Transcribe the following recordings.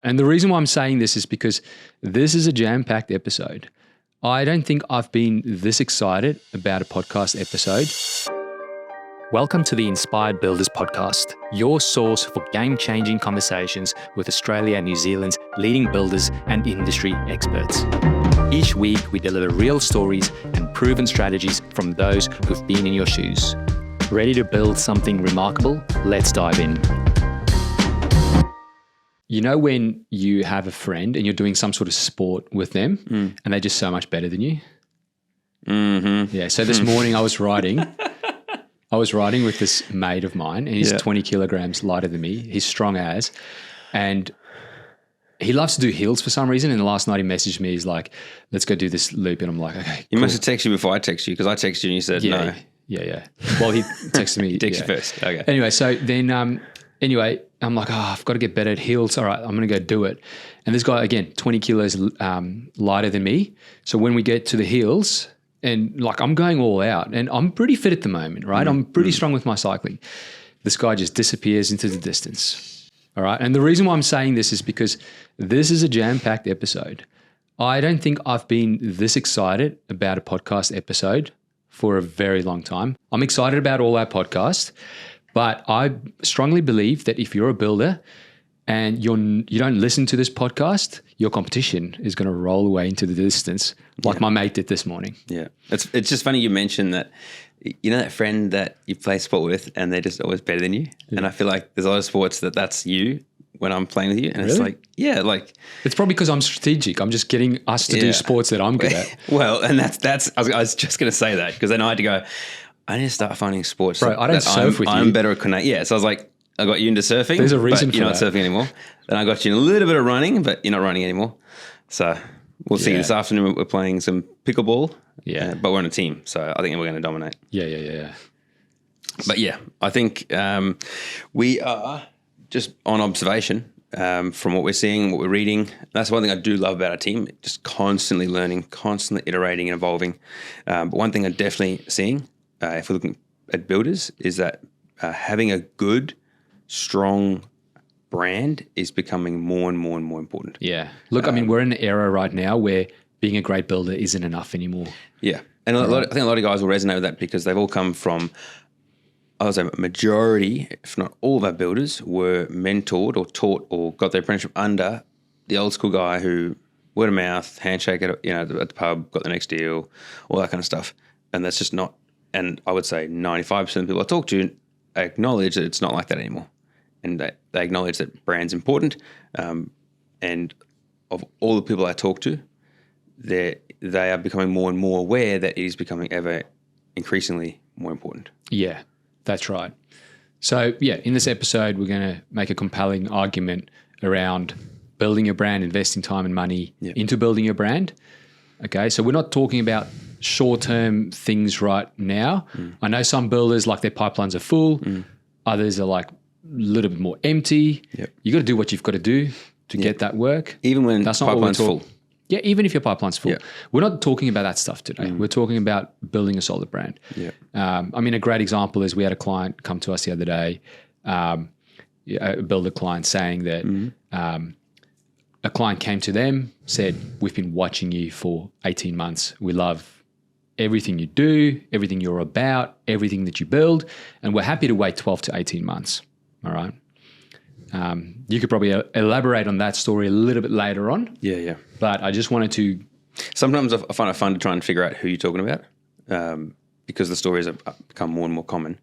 And the reason why I'm saying this is because this is a jam-packed episode. I don't think I've been this excited about a podcast episode. Welcome to the Inspired Builders Podcast, your source for game-changing conversations with Australia and New Zealand's leading builders and industry experts. Each week, we deliver real stories and proven strategies from those who've been in your shoes. Ready to build something remarkable? Let's dive in. You know when you have a friend and you're doing some sort of sport with them and they're just so much better than you? Mm-hmm. Yeah, so this morning I was riding with this mate of mine and he's 20 kilograms lighter than me. He's strong as, and he loves to do hills for some reason. And last night he messaged me, he's like, let's go do this loop. And I'm like, okay, You must have texted you before I texted you because I texted you and you said no. Yeah. Well, he texted me. He texted you first. Okay. Anyway, so then, I'm like, I've got to get better at hills. All right, I'm going to go do it. And this guy, again, 20 kilos lighter than me. So when we get to the hills, and like I'm going all out, and I'm pretty fit at the moment, right? I'm pretty strong with my cycling. This guy just disappears into the distance. All right. And the reason why I'm saying this is because this is a jam-packed episode. I don't think I've been this excited about a podcast episode for a very long time. I'm excited about all our podcasts. But I strongly believe that if you're a builder and you don't listen to this podcast, your competition is going to roll away into the distance like my mate did this morning. Yeah. It's just funny you mentioned that, you know, that friend that you play sport with and they're just always better than you. Yeah. And I feel like there's a lot of sports that's you when I'm playing with you. And really? It's like, it's probably because I'm strategic. I'm just getting us to do sports that I'm good at. Well, and I was just going to say that because then I had to go, I need to start finding sports. Bro, I don't surf with you. I'm better at connect. Yeah, so I was like, I got you into surfing. There's a reason but you're not surfing anymore. Then I got you in a little bit of running, but you're not running anymore. So we'll see. This afternoon we're playing some pickleball. Yeah, but we're on a team, so I think we're going to dominate. Yeah. But yeah, I think we are just on observation from what we're seeing, what we're reading. That's one thing I do love about our team, just constantly learning, constantly iterating and evolving. But one thing I'm definitely seeing, if we're looking at builders, is that having a good, strong brand is becoming more and more and more important. Yeah. Look, I mean, we're in an era right now where being a great builder isn't enough anymore. Yeah. And I think a lot of guys will resonate with that because they've all come from, I would say a majority, if not all of our builders, were mentored or taught or got their apprenticeship under the old school guy who word of mouth, handshake at the pub, got the next deal, all that kind of stuff. And that's just not. And I would say 95% of the people I talk to acknowledge that it's not like that anymore. And they acknowledge that brand's important. And of all the people I talk to, they are becoming more and more aware that it is becoming ever increasingly more important. Yeah, that's right. So, in this episode, we're going to make a compelling argument around building your brand, investing time and money into building your brand. Okay, so we're not talking about short-term things right now. I know some builders, like their pipelines are full. Others are like a little bit more empty. Yep. You got to do what you've got to do to get that work. Even when that's not pipeline's full. Yeah, even if your pipeline's full. We're not talking about that stuff today. We're talking about building a solid brand. I mean, a great example is we had a client come to us the other day, a builder client saying that a client came to them, said, we've been watching you for 18 months. We love everything you do, everything you're about, everything that you build, and we're happy to wait 12 to 18 months. All right. You could probably elaborate on that story a little bit later on. Yeah. But I just wanted to. Sometimes I find it fun to try and figure out who you're talking about because the stories have become more and more common.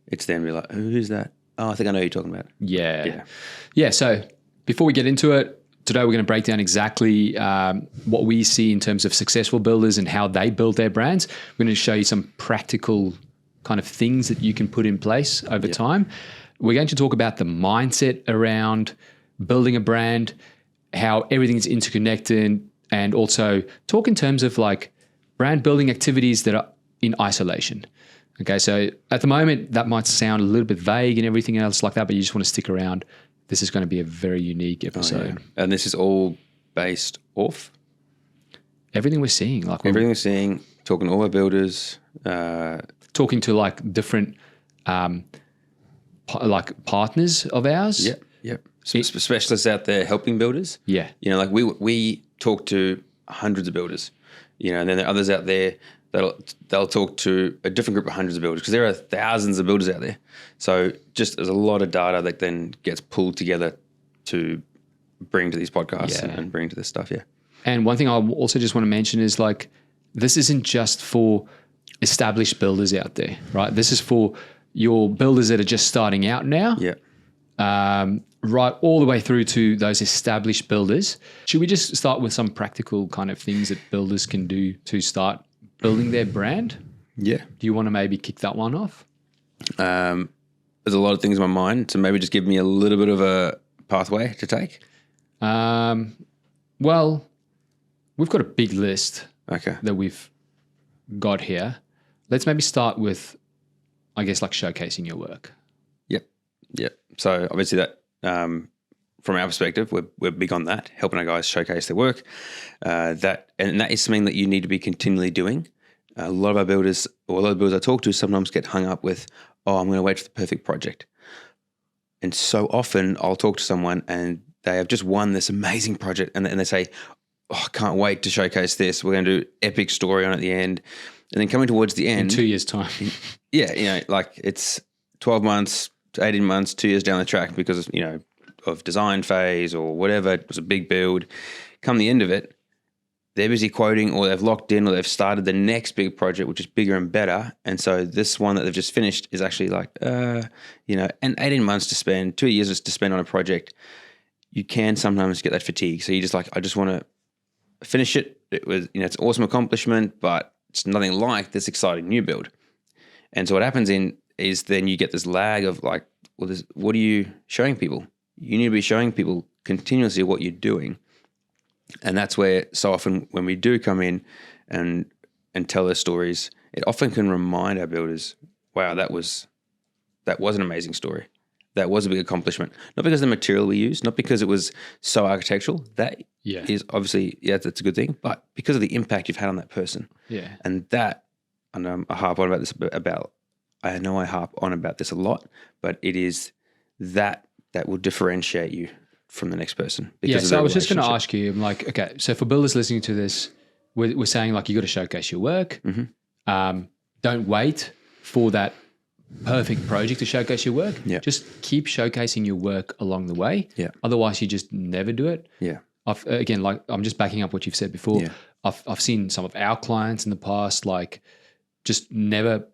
It's then be like, who's that? Oh, I think I know who you're talking about. Yeah. So before we get into it, today we're going to break down exactly what we see in terms of successful builders and how they build their brands. We're going to show you some practical kind of things that you can put in place over time. We're going to talk about the mindset around building a brand, how everything is interconnected, and also talk in terms of like brand building activities that are in isolation. Okay, so at the moment that might sound a little bit vague and everything else like that, but you just want to stick around. This is going to be a very unique episode. And this is all based off? Everything we're seeing. Everything we're seeing, talking to all our builders. Talking to like different like partners of ours. Yep. specialists out there helping builders. Yeah. You know, like we talk to hundreds of builders, you know, and then there are others out there they'll talk to a different group of hundreds of builders because there are thousands of builders out there. So just there's a lot of data that then gets pulled together to bring to these podcasts and bring to this stuff. Yeah. And one thing I also just want to mention is like, this isn't just for established builders out there, right? This is for your builders that are just starting out now. Yeah. Right all the way through to those established builders. Should we just start with some practical kind of things that builders can do to start building their brand? Yeah. Do you want to maybe kick that one off? There's a lot of things in my mind, so maybe just give me a little bit of a pathway to take. Well, we've got a big list that we've got here. Let's maybe start with, I guess, like showcasing your work. Yep. So obviously that, from our perspective, we're big on that, helping our guys showcase their work. That is something that you need to be continually doing. A lot of our builders, or a lot of builders I talk to, sometimes get hung up with, I'm going to wait for the perfect project. And so often I'll talk to someone and they have just won this amazing project and they say, I can't wait to showcase this. We're going to do epic story on at the end. And then coming towards the end. In 2 years' time. Yeah, you know, like it's 12 months, 18 months, 2 years down the track because, you know, of design phase or whatever. It was a big build. Come the end of it, they're busy quoting or they've locked in or they've started the next big project, which is bigger and better. And so this one that they've just finished is actually like, you know, and 18 months to spend, 2 years to spend on a project, you can sometimes get that fatigue. So you just like, I just want to finish it. It was, you know, it's an awesome accomplishment, but it's nothing like this exciting new build. And so what happens is then you get this lag of like, well, what are you showing people? You need to be showing people continuously what you're doing. And that's where so often when we do come in and tell their stories, it often can remind our builders, wow, that was an amazing story. That was a big accomplishment. Not because of the material we used, not because it was so architectural. That is obviously, that's a good thing, but because of the impact you've had on that person. Yeah. And that, I harp on about this I know I harp on about this a lot, but it is that will differentiate you from the next person. So I was just going to ask you, I'm like, okay, so for builders listening to this, we're saying like you got to showcase your work. Mm-hmm. Don't wait for that perfect project to showcase your work. Yeah. Just keep showcasing your work along the way. Yeah. Otherwise, you just never do it. Yeah. I'm just backing up what you've said before. Yeah. I've seen some of our clients in the past, like just never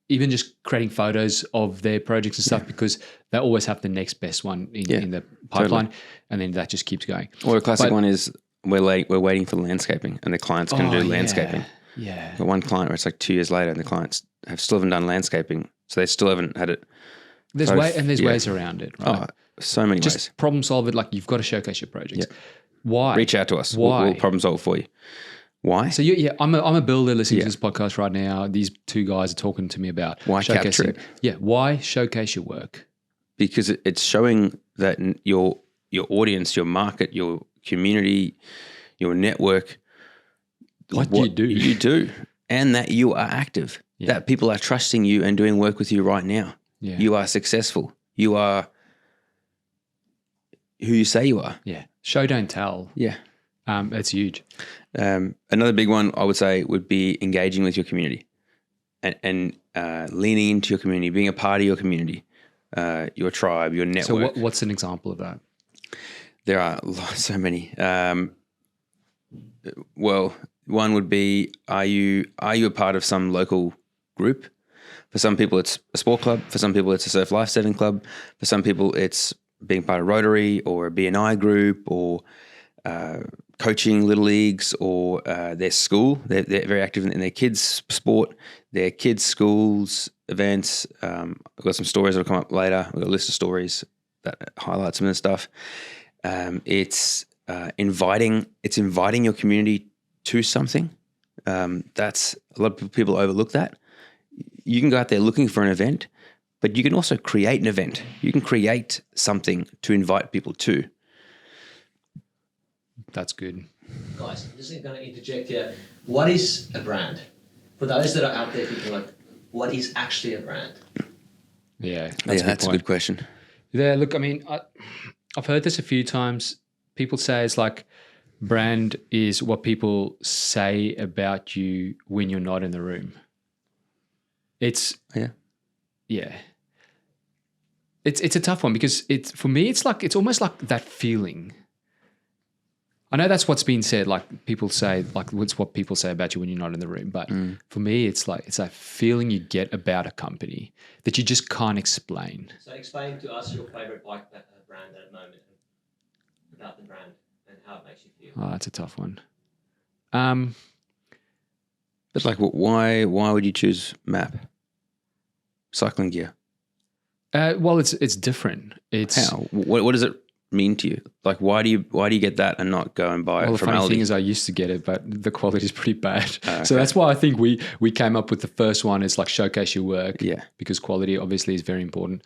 even just creating photos of their projects and stuff because they always have the next best one in the pipeline, and then that just keeps going. Or a classic one is we're waiting for landscaping, and the clients can do landscaping. Yeah. But one client where it's like 2 years later, and the clients still haven't done landscaping, so they still haven't had it. There's ways around it, right? Oh, so many just ways. Problem solve it. Like you've got to showcase your projects. Yeah. Why? Reach out to us. Why? We'll problem solve for you. Why? So I'm a builder listening to this podcast right now. These two guys are talking to me about why capture it. Yeah, why showcase your work? Because it's showing that your audience, your market, your community, your network. What you do. You do. And that you are active. Yeah. That people are trusting you and doing work with you right now. Yeah. You are successful. You are who you say you are. Yeah. Show, don't tell. Yeah. That's huge. Another big one I would say would be engaging with your community and leaning into your community, being a part of your community, your tribe, your network. So what's an example of that? There are so many. Well, one would be, are you a part of some local group? For some people, it's a sport club. For some people, it's a surf lifesaving club. For some people, it's being part of Rotary or a BNI group or coaching little leagues or their school. They're very active in their kids' sport, their kids' schools, events. I've got some stories that will come up later. We've got a list of stories that highlight some of the stuff. It's inviting your community to something. That's a lot of people overlook that. You can go out there looking for an event, but you can also create an event. You can create something to invite people to. That's good. Guys, I'm just going to interject here. What is a brand? For those that are out there thinking like, what is actually a brand? Yeah, That's a good question. Yeah, look, I mean, I've heard this a few times. People say it's like brand is what people say about you when you're not in the room. It's yeah. It's a tough one because for me it's almost like that feeling. I know that's what's been said. Like people say, like it's what people say about you when you're not in the room. But for me, it's that feeling you get about a company that you just can't explain. So explain to us your favorite bike brand at the moment, about the brand and how it makes you feel. Oh, that's a tough one. But like, why would you choose MAP? Cycling gear. Well, it's different. It's How? What does it mean to you? Like, why do you get that and not go and buy well, it the from funny Aldi? thing is I used to get it, but the quality is pretty bad. Okay. So that's why I think we came up with the first one is like showcase your work. Yeah. Because quality obviously is very important.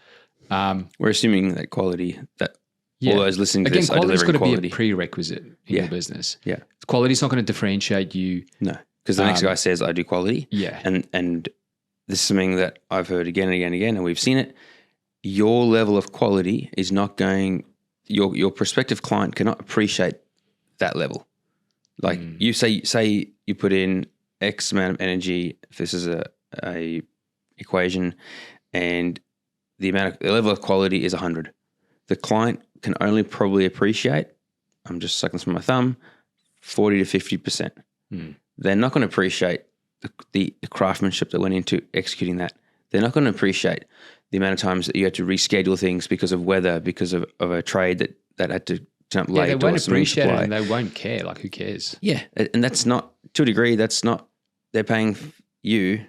We're assuming that quality, that Yeah. all those listening to Again, this are quality's got delivering to quality. be a prerequisite in your business. Yeah. Quality's not going to differentiate you. No, because the next guy says I do quality. Yeah. And this is something that I've heard again and again and again, and we've seen it. Your level of quality is not going. Your prospective client cannot appreciate that level. Like you say you put in X amount of energy. If this is a equation, and the level of quality is 100, the client can only probably appreciate. I'm just sucking this from my thumb. 40 to 50%. They're not going to appreciate the craftsmanship that went into executing that. They're not going to appreciate the amount of times that you had to reschedule things because of weather, because of a trade that had to turn up late. They won't or something appreciate it supply. and they won't care. Like, who cares? Yeah, and that's not, to a degree, that's not, they're paying you,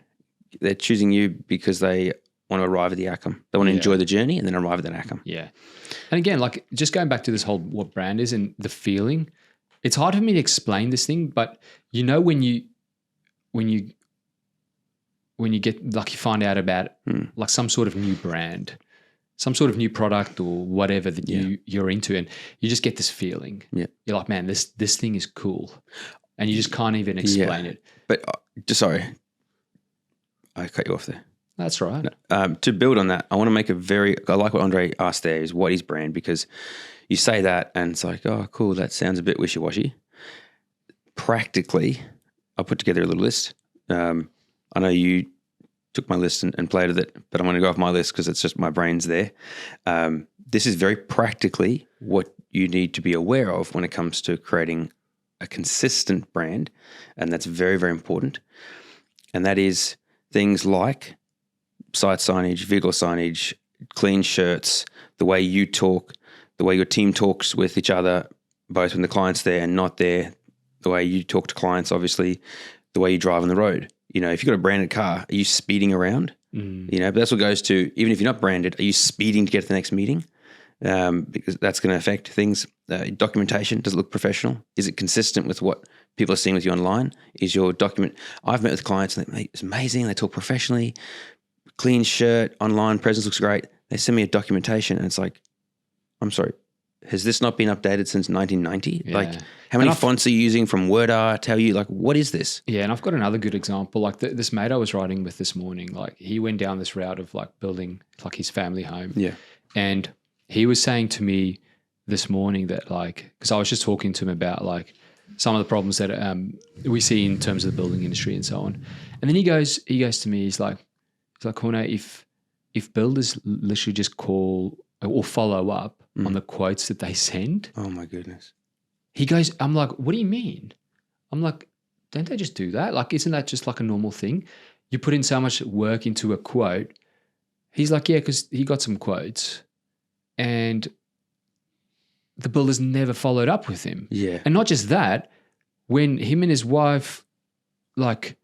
they're choosing you because they want to arrive at the outcome. They want to enjoy the journey and then arrive at that outcome. Yeah. And again, like just going back to this whole what brand is and the feeling, it's hard for me to explain this thing, but you know when you get like you find out about like some sort of new brand, some sort of new product or whatever that you're into, and you just get this feeling. Yeah. You're like, man, this thing is cool. And you just can't even explain it. But just sorry, I cut you off there. That's right. To build on that, I want to make I like what Andre asked there is what is brand, because you say that and it's like, oh, cool, that sounds a bit wishy-washy. Practically, I put together a little list. I know you took my list and played with it, but I'm going to go off my list because it's just my brain's there. This is very practically what you need to be aware of when it comes to creating a consistent brand, and that's very, very important. And that is things like site signage, vehicle signage, clean shirts, the way you talk, the way your team talks with each other, both when the client's there and not there, the way you talk to clients, obviously, the way you drive on the road. You know, if you've got a branded car, are you speeding around? You know, but that's what goes to, even if you're not branded, are you speeding to get to the next meeting? Because that's going to affect things. Documentation, does it look professional? Is it consistent with what people are seeing with you online? Is your document, I've met with clients and it's amazing, they talk professionally, clean shirt, online presence looks great. They send me a documentation and it's like, I'm sorry, has this not been updated since 1990? Yeah. Like, how many fonts are you using from Word Art? How are you, like, what is this? Yeah, and I've got another good example. Like this mate I was riding with this morning, like he went down this route of like building like his family home. Yeah. And he was saying to me this morning that like, because I was just talking to him about like some of the problems that we see in terms of the building industry and so on. And then he goes to me, he's like, Corner, if builders literally just call or follow up on the quotes that they send. Oh my goodness. He goes, I'm like, what do you mean? I'm like, don't they just do that? Like, isn't that just like a normal thing? You put in so much work into a quote. He's like, yeah, because he got some quotes and the builders never followed up with him. Yeah. And not just that, when him and his wife like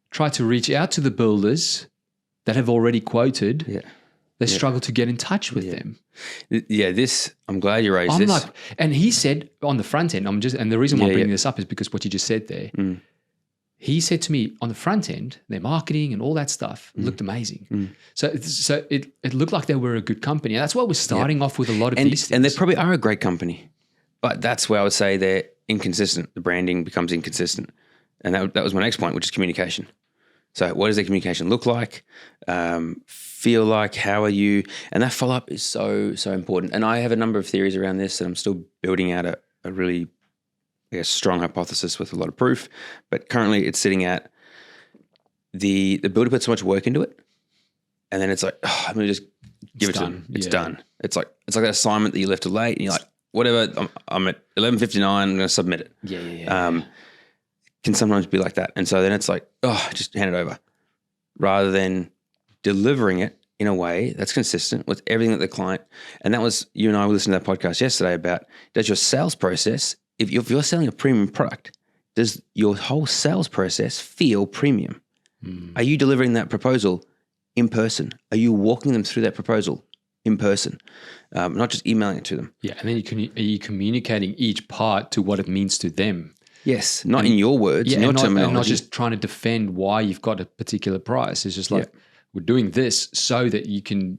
try to reach out to the builders that have already quoted, they struggle to get in touch with them. Yeah, I'm glad you raised this. Like, and he said on the front end, and the reason why I'm bringing this up is because what you just said there. He said to me on the front end, their marketing and all that stuff looked amazing. So it looked like they were a good company. And that's why we're starting off with a lot of these things. And they probably are a great company, but that's where I would say they're inconsistent. The branding becomes inconsistent. And that was my next point, which is communication. So what does their communication look like? Feel like? How are you? And that follow-up is so important. And I have a number of theories around this, and I'm still building out a really, I guess, strong hypothesis with a lot of proof. But currently it's sitting at the builder put so much work into it, and then it's like, oh, I'm going to just give it to them. It's done. It's like that assignment that you left too late, and you're like, whatever, I'm at 11:59, I'm going to submit it. Yeah. Can sometimes be like that. And so then it's like, oh, just hand it over, rather than delivering it in a way that's consistent with everything that the client, and that was, you and I were listening to that podcast yesterday about, does your sales process, if you're selling a premium product, does your whole sales process feel premium? Are you delivering that proposal in person? Are you walking them through that proposal in person, not just emailing it to them? Yeah, and then are you communicating each part to what it means to them? Yes, not in your words, Yeah, in your and terminology. not just trying to defend why you've got a particular price. It's just like, we're doing this so that you can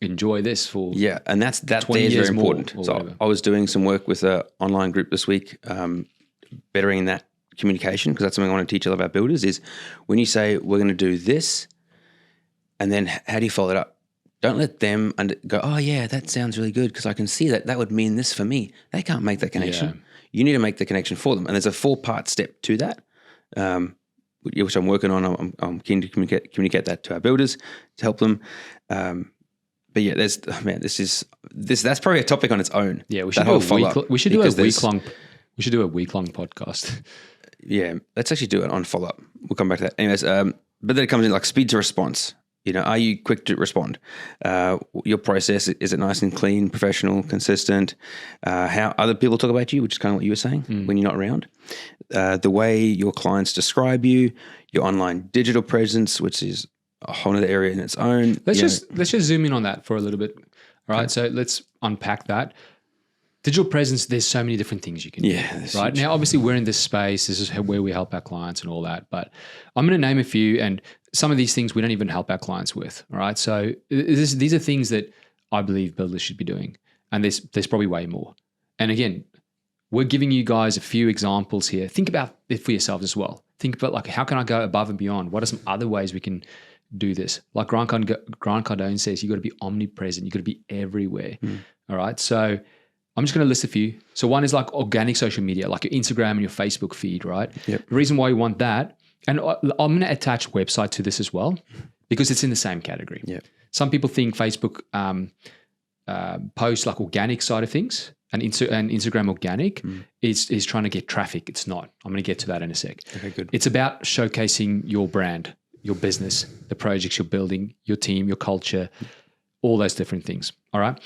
enjoy this for and that 20 there is years very more important. or So whatever. I was doing some work with an online group this week, bettering that communication, because that's something I want to teach all of our builders is, when you say we're going to do this, and then how do you follow it up? Don't let them go, oh yeah, that sounds really good because I can see that would mean this for me. They can't make that connection. Yeah. You need to make the connection for them. And there's a 4-part step to that, which I'm working on. I'm keen to communicate that to our builders to help them. But yeah, that's probably a topic on its own. Yeah, we should that do whole we should do a because there's- week long. We should do a week long podcast. Yeah, let's actually do it on follow-up. We'll come back to that. Anyways, but then it comes in like speed to response. You know, are you quick to respond? Your process, is it nice and clean, professional, consistent? How other people talk about you, which is kind of what you were saying when you're not around. The way your clients describe you, your online digital presence, which is a whole other area in its own. Let's just zoom in on that for a little bit. All right, so let's unpack that. Digital presence, there's so many different things you can do, right? Now, obviously, we're in this space. This is where we help our clients and all that. But I'm going to name a few, and some of these things we don't even help our clients with, all right? So these are things that I believe builders should be doing, and there's probably way more. And again, we're giving you guys a few examples here. Think about it for yourselves as well. Think about, like, how can I go above and beyond? What are some other ways we can do this? Like Grant Cardone says, you got to be omnipresent. You got to be everywhere, all right? So I'm just going to list a few. So one is like organic social media, like your Instagram and your Facebook feed, right? Yep. The reason why you want that, and I'm going to attach website to this as well, because it's in the same category. Yep. Some people think Facebook posts like organic side of things, and Instagram organic is trying to get traffic. It's not. I'm going to get to that in a sec. Okay, good. It's about showcasing your brand, your business, the projects you're building, your team, your culture, all those different things. All right.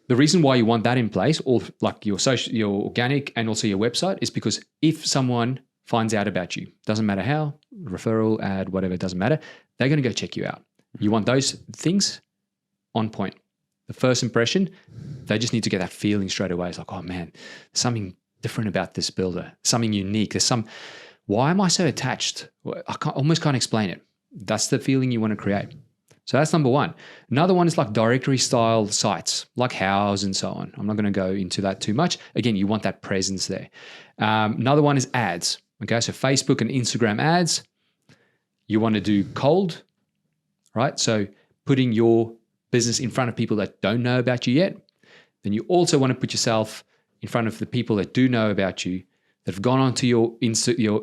The reason why you want that in place, or like your organic and also your website, is because if someone finds out about you, doesn't matter how, referral, ad, whatever, it doesn't matter, they're going to go check you out. You want those things on point. The first impression, they just need to get that feeling straight away. It's like, oh man, there's something different about this builder, something unique. Why am I so attached? I almost can't explain it. That's the feeling you want to create. So that's number one. Another one is like directory style sites like Houzz and so on. I'm not going to go into that too much. Again, you want that presence there. Another one is ads. Okay, so Facebook and Instagram ads. You want to do cold, right? So putting your business in front of people that don't know about you yet. Then you also want to put yourself in front of the people that do know about you, that have gone onto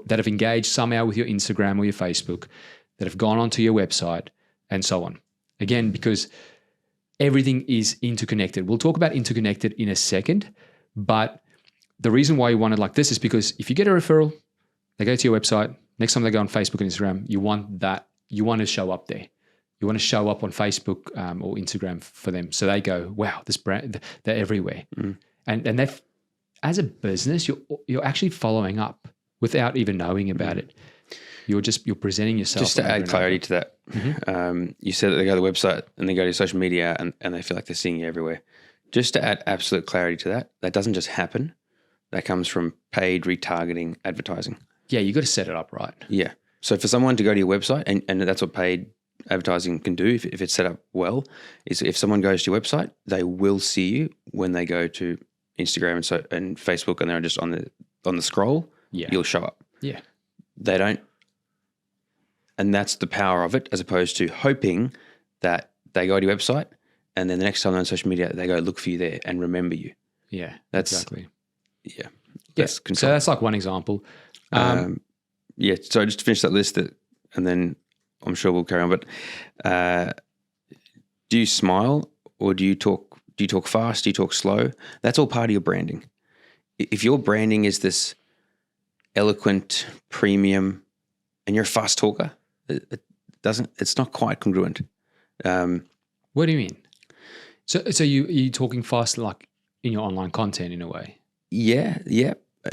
that have engaged somehow with your Instagram or your Facebook, that have gone onto your website, and so on. Again, because everything is interconnected. We'll talk about interconnected in a second, but the reason why you want it like this is because if you get a referral, they go to your website, next time they go on Facebook and Instagram, you want to show up there. You want to show up on Facebook or Instagram for them. So they go, wow, this brand, they're everywhere. And they've, as a business, you're actually following up without even knowing about it. You're presenting yourself. Just to add clarity to that, you said that they go to the website and they go to social media and they feel like they're seeing you everywhere. Just to add absolute clarity to that doesn't just happen. That comes from paid retargeting advertising. Yeah, you got to set it up right. Yeah. So for someone to go to your website, and that's what paid advertising can do if it's set up well, is if someone goes to your website, they will see you when they go to Instagram and Facebook and they're just on the scroll. Yeah. You'll show up. Yeah. They don't And that's the power of it, as opposed to hoping that they go to your website and then the next time they're on social media, they go look for you there and remember you. Yeah, That's exactly. Yeah. Yeah. So that's like one example. Yeah. So just to finish that list, and then I'm sure we'll carry on. But do you smile or do you talk? Do you talk fast? Do you talk slow? That's all part of your branding. If your branding is this eloquent, premium, and you're a fast talker, it doesn't. It's not quite congruent. What do you mean? So you talking fast like in your online content in a way? Yeah.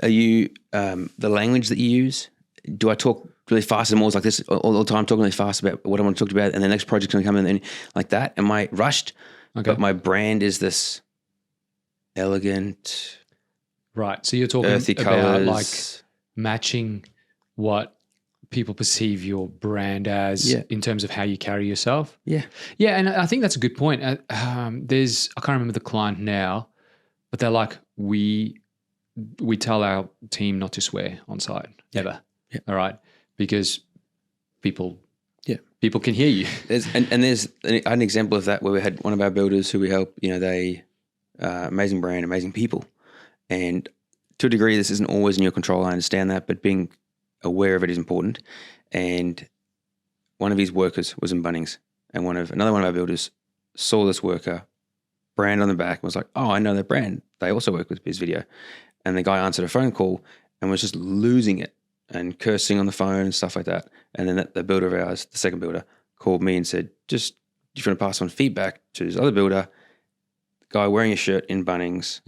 Are you the language that you use? Do I talk really fast and more like this all the time, talking really fast about what I want to talk about, and the next project's going to come in and like that? Am I rushed? Okay. But my brand is this elegant, right. So you're talking earthy about colours. like matching what people perceive your brand as in terms of how you carry yourself. Yeah. Yeah, and I think that's a good point. I can't remember the client now, but they're like, we tell our team not to swear on site ever. Yeah. All right, because people can hear you. There's an example of that where we had one of our builders who we help. They amazing brand, amazing people, and to a degree, this isn't always in your control. I understand that, but being aware of it is important. And one of his workers was in Bunnings, and another one of our builders saw this worker, brand on the back, and was like, "Oh, I know that brand. They also work with Biz Video." And the guy answered a phone call and was just losing it and cursing on the phone and stuff like that. And then the builder of ours, the second builder, called me and said, "Just if you want to pass on feedback to his other builder, the guy wearing a shirt in Bunnings,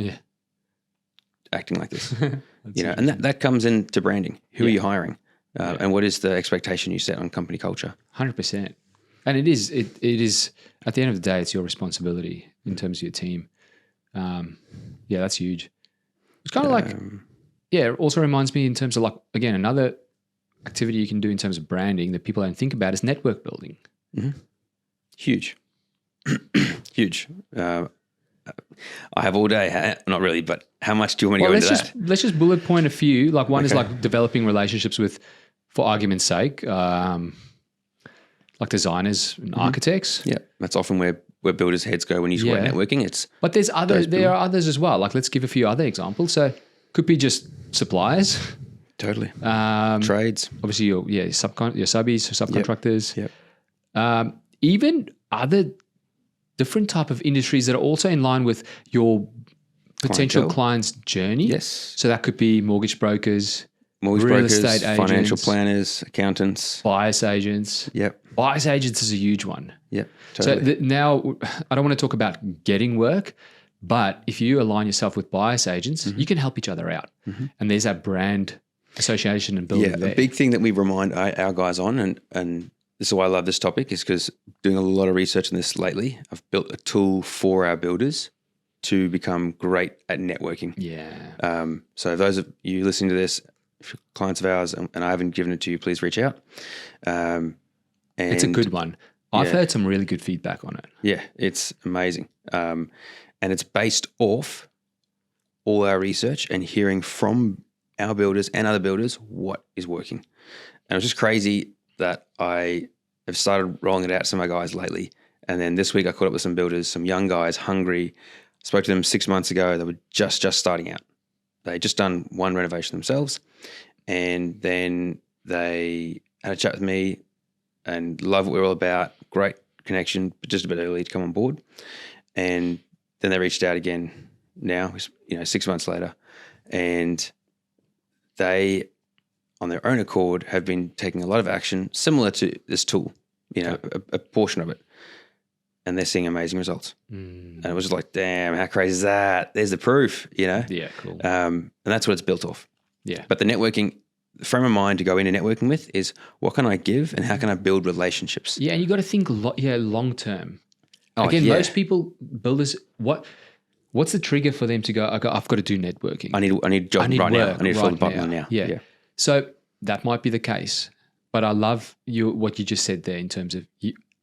acting like this." And that comes into branding. Who are you hiring? And what is the expectation you set on company culture? 100%. And it is at the end of the day, it's your responsibility in terms of your team. That's huge. It's kind of like, it also reminds me in terms of like, again, another activity you can do in terms of branding that people don't think about is network building. Mm-hmm. Huge. Huge. I have all day. Not really, but how much do you want me to go into that? Let's just bullet point a few. Like one is like developing relationships with, for argument's sake, like designers and architects. Yeah, that's often where builders' heads go when you talk about networking. But there are others as well. Like let's give a few other examples. So could be just suppliers. Totally. Trades. Obviously your subbies, subcontractors. Yep. Even other different type of industries that are also in line with your potential client's journey. Yes. So that could be mortgage brokers, real brokers, estate agents, financial planners, accountants. Bias agents. Yep. Bias agents is a huge one. Yep, totally. So now I don't want to talk about getting work, but if you align yourself with bias agents, you can help each other out. Mm-hmm. And there's that brand association and building there. A big thing that we remind our guys on, and this is why I love this topic, is because doing a lot of research on this lately, I've built a tool for our builders to become great at networking. Yeah. So those of you listening to this, if you're clients of ours and I haven't given it to you, please reach out. And it's a good one. I've heard some really good feedback on it. Yeah, it's amazing. And it's based off all our research and hearing from our builders and other builders what is working. And it's just crazy that I have started rolling it out to some of my guys lately. And then this week I caught up with some builders, some young guys, hungry. Spoke to them 6 months ago. They were just starting out. They just done one renovation themselves. And then they had a chat with me and love what we're all about. Great connection, but just a bit early to come on board. And then they reached out again now, 6 months later. And they, on their own accord, have been taking a lot of action similar to this tool, a portion of it. And they're seeing amazing results. And it was just like, damn, how crazy is that? There's the proof, Yeah, cool. And that's what it's built off. Yeah. But the networking, the frame of mind to go into networking with is what can I give and how can I build relationships? Yeah, and you got to think long term. Again, most people, builders, what's the trigger for them to go, I've got to do networking? I need a job right now. I need to fill the button now. Yeah. So that might be the case. But I love what you just said there in terms of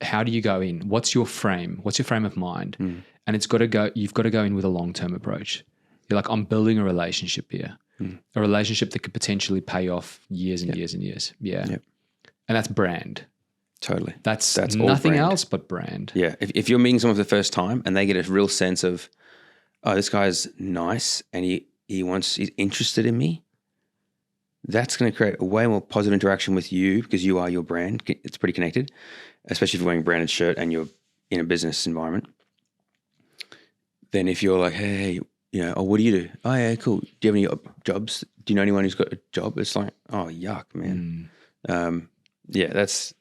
how do you go in? What's your frame? What's your frame of mind? And you've got to go in with a long-term approach. You're like, I'm building a relationship here. A relationship that could potentially pay off years and years and years. Yeah. Yep. And that's brand. Totally. That's all nothing brand. else but brand. Yeah. If you're meeting someone for the first time and they get a real sense of, oh, this guy's nice and he's interested in me, that's going to create a way more positive interaction with you because you are your brand. It's pretty connected, especially if you're wearing a branded shirt and you're in a business environment. Then if you're like, hey, oh, what do you do? Oh, yeah, cool. Do you have any jobs? Do you know anyone who's got a job? It's like, oh, yuck, man. Yeah, that's,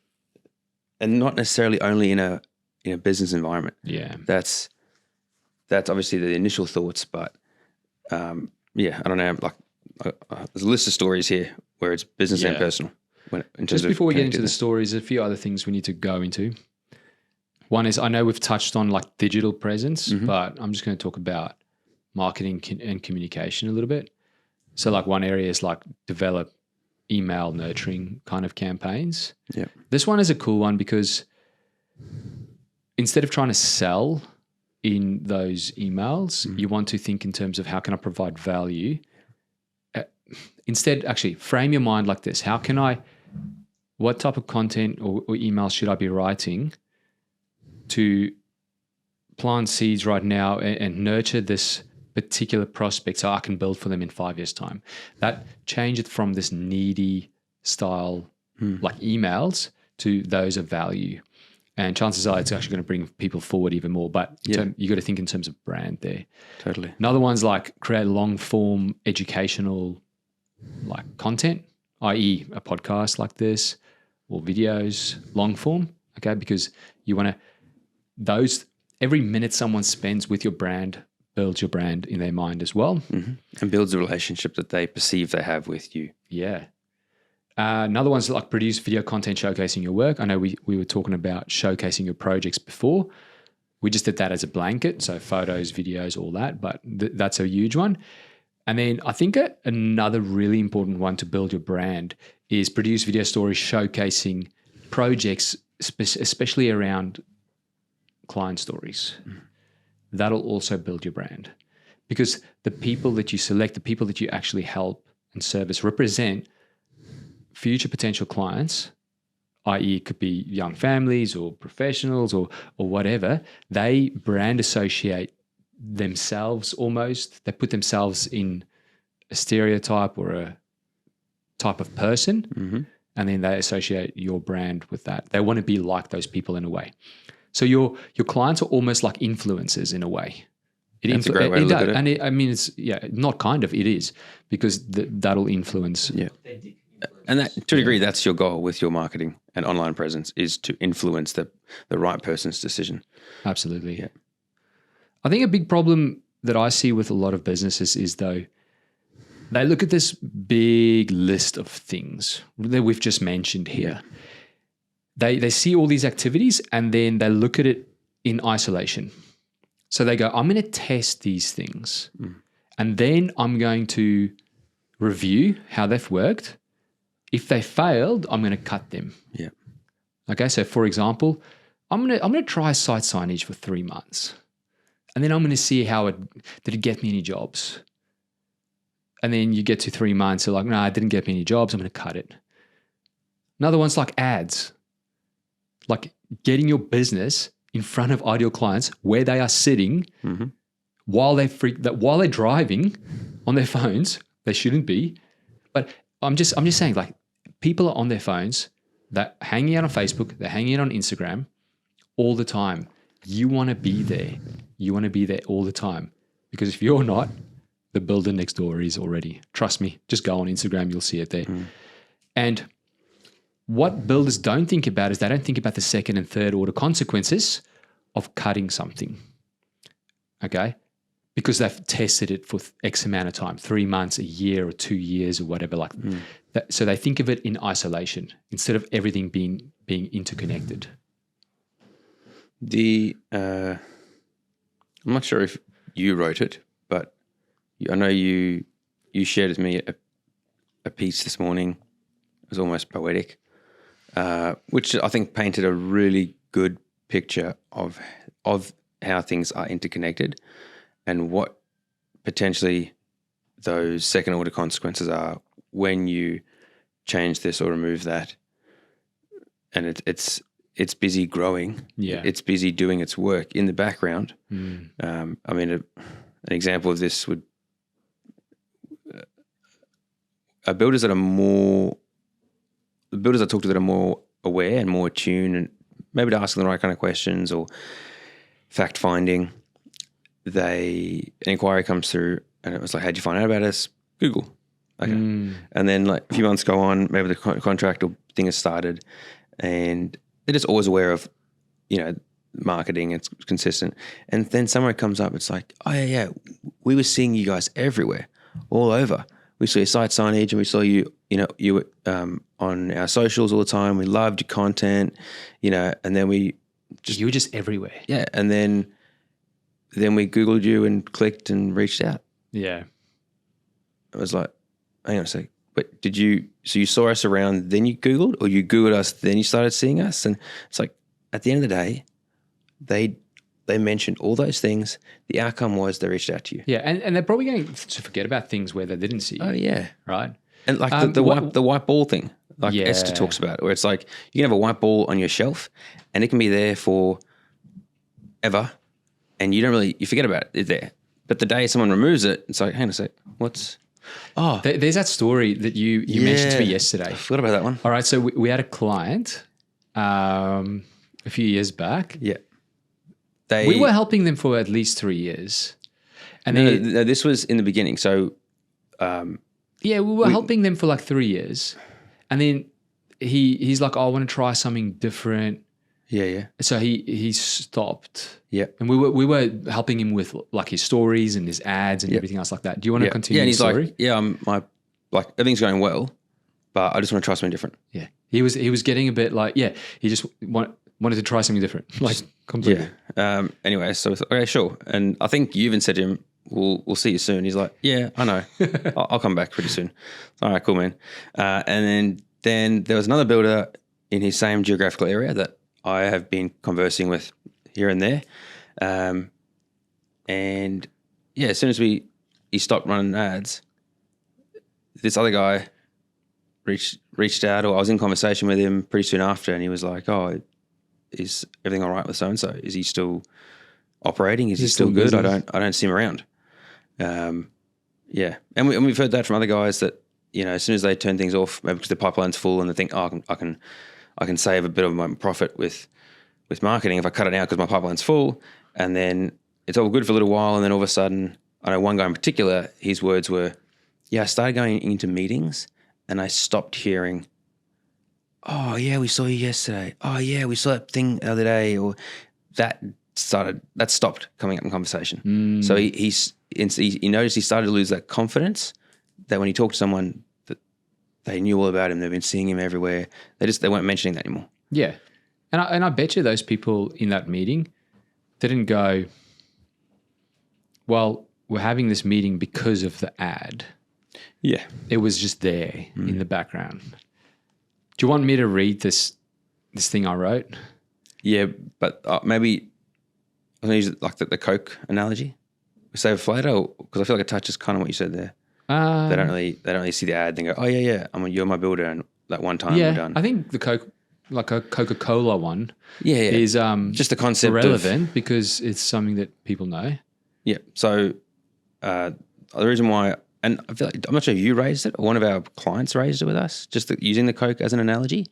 and not necessarily only in a business environment. Yeah. That's obviously the initial thoughts, but yeah, I don't know. Like, there's a list of stories here where it's business and personal. Just before we get into the stories, there's a few other things we need to go into. One is, I know we've touched on like digital presence, but I'm just going to talk about marketing and communication a little bit. So like one area is like develop email nurturing kind of campaigns. Yeah. This one is a cool one because instead of trying to sell in those emails, you want to think in terms of how can I provide value. Instead, actually frame your mind like this. What type of content or email should I be writing to plant seeds right now and nurture this particular prospect so I can build for them in 5 years' time? That change it from this needy style like emails to those of value. And chances are it's actually going to bring people forward even more. But you got to think in terms of brand there. Totally. Another one's like create long form educational like content, i.e. a podcast like this or videos, long form, okay? Because you want to, every minute someone spends with your brand builds your brand in their mind as well. And builds the relationship that they perceive they have with you. Yeah. Another one's like produce video content showcasing your work. I know we were talking about showcasing your projects before. We just did that as a blanket, so photos, videos, all that, but that's a huge one. And then I think another really important one to build your brand is produce video stories showcasing projects, especially around client stories. That'll also build your brand because the people that you select, the people that you actually help and service represent future potential clients, i.e. it could be young families or professionals or whatever. They brand associate themselves almost. They put themselves in a stereotype or a type of person, and then they associate your brand with that. They want to be like those people in a way. So your clients are almost like influencers in a way. That's a great way to look at it. And not kind of, it is, because that'll influence. Yeah. And that, to a degree, that's your goal with your marketing and online presence is to influence the right person's decision. Absolutely. Yeah. I think a big problem that I see with a lot of businesses is though, they look at this big list of things that we've just mentioned here. They see all these activities and then they look at it in isolation. So they go, I'm going to test these things and then I'm going to review how they've worked. If they failed, I'm going to cut them. Yeah. Okay. So for example, I'm going to try site signage for 3 months. And then I'm going to see did it get me any jobs? And then you get to 3 months, you're like, no, it didn't get me any jobs. I'm going to cut it. Another one's like ads, like getting your business in front of ideal clients where they are sitting while they're driving on their phones. They shouldn't be, but I'm just saying, like, people are on their phones, they're hanging out on Facebook, they're hanging out on Instagram all the time. You want to be there. You want to be there all the time, because if you're not, the builder next door is already. Trust me, just go on Instagram, you'll see it there. And what builders don't think about is they don't think about the second and third order consequences of cutting something, okay? Because they've tested it for X amount of time, 3 months, a year or 2 years or whatever like that. So they think of it in isolation instead of everything being interconnected. I'm not sure if you wrote it, but I know you shared with me a piece this morning. It was almost poetic, which I think painted a really good picture of how things are interconnected and what potentially those second order consequences are when you change this or remove that. and it's busy growing. Yeah. It's busy doing its work in the background. Mm. I mean, an example of this would builders that are more the builders I talk to that are more aware and more attuned, and maybe to asking the right kind of questions or fact finding. An inquiry comes through, and it was like, "How'd you find out about us?" Google. Okay. And then like a few months go on, maybe the contract or thing has started, and they're just always aware of, marketing. It's consistent. And then somewhere it comes up, it's like, "Oh yeah, we were seeing you guys everywhere, all over. We saw your site signage, and we saw you, you were on our socials all the time. We loved your content, and then you were just everywhere." Yeah. And then we Googled you and clicked and reached out. Yeah. It was like, hang on a sec. But so you saw us around, then you Googled, or you Googled us, then you started seeing us? And it's like, at the end of the day, they mentioned all those things. The outcome was they reached out to you. Yeah. And they're probably going to forget about things where they didn't see you. Oh, yeah. Right. And like the white ball thing, like Esther talks about, where it's like you can have a white ball on your shelf and it can be there for ever, and you forget about it. It's there. But the day someone removes it, it's like, hang on a sec, there's that story that you mentioned to me yesterday. I forgot about that one. All right. So we had a client a few years back. Yeah. We were helping them for at least 3 years. And no, this was in the beginning. So we were helping them for like 3 years. And then he's like, "Oh, I want to try something different." Yeah. So he stopped. Yeah. And we were helping him with like his stories and his ads and everything else like that. Do you want to continue? Yeah, and he's the story? like, everything's going well, but I just want to try something different. Yeah. He was getting a bit like, he just wanted to try something different. Like completely. Yeah. Anyway, so we thought, okay, sure. And I think you even said to him, we'll see you soon. He's like, "Yeah, I know. I'll come back pretty soon." All right, cool, man. And then there was another builder in his same geographical area that I have been conversing with here and there. And yeah, as soon as he stopped running ads, this other guy reached out, or I was in conversation with him pretty soon after, and he was like, "Oh, is everything all right with so-and-so? Is he still operating? Is he still good? Business? I don't see him around." Yeah. And we've heard that from other guys that, as soon as they turn things off, maybe because the pipeline's full and they think, "Oh, I can save a bit of my profit with marketing if I cut it out because my pipeline's full." And then it's all good for a little while, and then all of a sudden, I know one guy in particular, his words were, "Yeah, I started going into meetings and I stopped hearing, 'Oh yeah, we saw you yesterday. Oh yeah, we saw that thing the other day,' or that stopped coming up in conversation." So he noticed he started to lose that confidence that when he talked to someone that they knew all about him, they've been seeing him everywhere, they weren't mentioning that anymore. Yeah. And I bet you those people in that meeting didn't go, "Well, we're having this meeting because of the ad." Yeah. It was just there in the background. Do you want me to read this thing I wrote? Yeah, but maybe I'm going to use like the Coke analogy. We save a flatter, because I feel like it touches kind of what you said there. They don't really see the ad and go, "Oh yeah, you're my builder," and that one time we're done. I think the Coca-Cola one is just the concept relevant because it's something that people know. Yeah. So the reason why, and I feel like, I'm not sure if you raised it or one of our clients raised it with us, just using the Coke as an analogy,